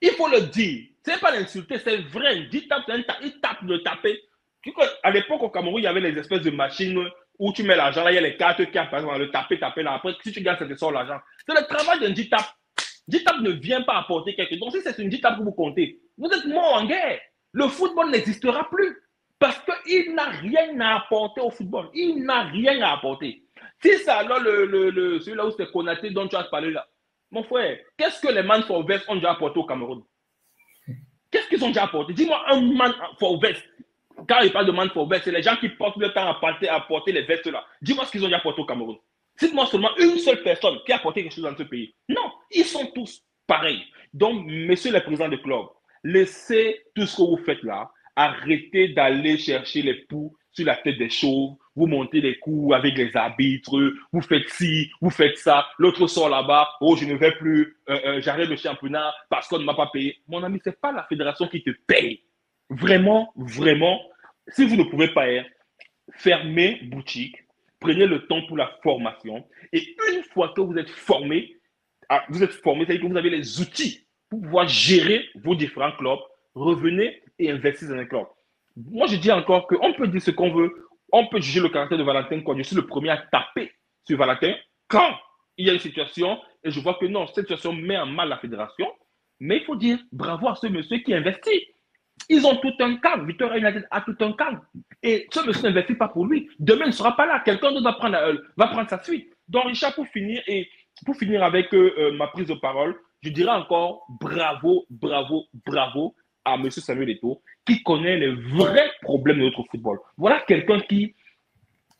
Il faut le dire. Ce n'est pas l'insulter, c'est vrai. Dictable, c'est il tape de taper. À l'époque, au Cameroun, il y avait les espèces de machines où tu mets l'argent, là, il y a les cartes qui apparaissent, le taper, là. Après, si tu gagnes, ça te sort l'argent. C'est le travail d'un dictable. Dictable ne vient pas apporter quelque chose. Donc, si c'est une dictable que vous comptez, vous êtes mort en guerre. Le football n'existera plus. Parce qu'il n'a rien à apporter au football. Il n'a rien à apporter. Si c'est alors celui-là où c'est Konaté dont tu as parlé là, mon frère, qu'est-ce que les man for vest ont déjà apporté au Cameroun? Qu'est-ce qu'ils ont déjà apporté? Dis-moi un man for vest. Quand il parle de man for vest, c'est les gens qui portent le temps à porter les vestes là. Dis-moi ce qu'ils ont déjà apporté au Cameroun. Cite-moi seulement une seule personne qui a apporté quelque chose dans ce pays. Non, ils sont tous pareils. Donc, messieurs les présidents de club, laissez tout ce que vous faites là. Arrêtez d'aller chercher les poux sur la tête des chauves. Vous montez les coups avec les arbitres. Vous faites ci, vous faites ça. L'autre sort là-bas. Oh, je ne vais plus. J'arrête le championnat parce qu'on ne m'a pas payé. Mon ami, ce n'est pas la fédération qui te paye. Vraiment, vraiment. Si vous ne pouvez pas être, fermez boutique. Prenez le temps pour la formation. Et une fois que vous êtes formé, c'est-à-dire que vous avez les outils pour pouvoir gérer vos différents clubs, revenez et investissez dans un club. Moi, je dis encore qu'on peut dire ce qu'on veut. On peut juger le caractère de Valentin quand je suis le premier à taper sur Valentin quand il y a une situation et je vois que non, cette situation met en mal la fédération. Mais il faut dire bravo à ce monsieur qui investit. Ils ont tout un cadre. Victoria United a tout un cadre. Et ce monsieur n'investit pas pour lui. Demain, il ne sera pas là. Quelqu'un d'autre va prendre sa suite. Donc, Richard, pour finir avec ma prise de parole, je dirais encore bravo, bravo, bravo à M. Samuel Eto'o qui connaît les vrais problèmes de notre football. Voilà quelqu'un qui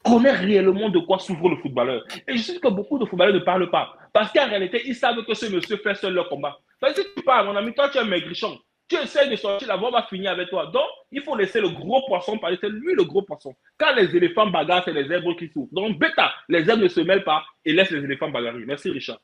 connaît réellement de quoi s'ouvre le footballeur. Et je sais que beaucoup de footballeurs ne parlent pas. Parce qu'en réalité, ils savent que ce monsieur fait seul leur combat. Parce que si tu parles, mon ami, toi, tu es un maigrichon. Tu essaies de sortir là-bas, on va finir avec toi. Donc, il faut laisser le gros poisson parler. C'est lui le gros poisson. Quand les éléphants bagarrent, c'est les zèbres qui souffrent. Donc, bêta, les zèbres ne se mêlent pas et laisse les éléphants bagarrer. Merci, Richard.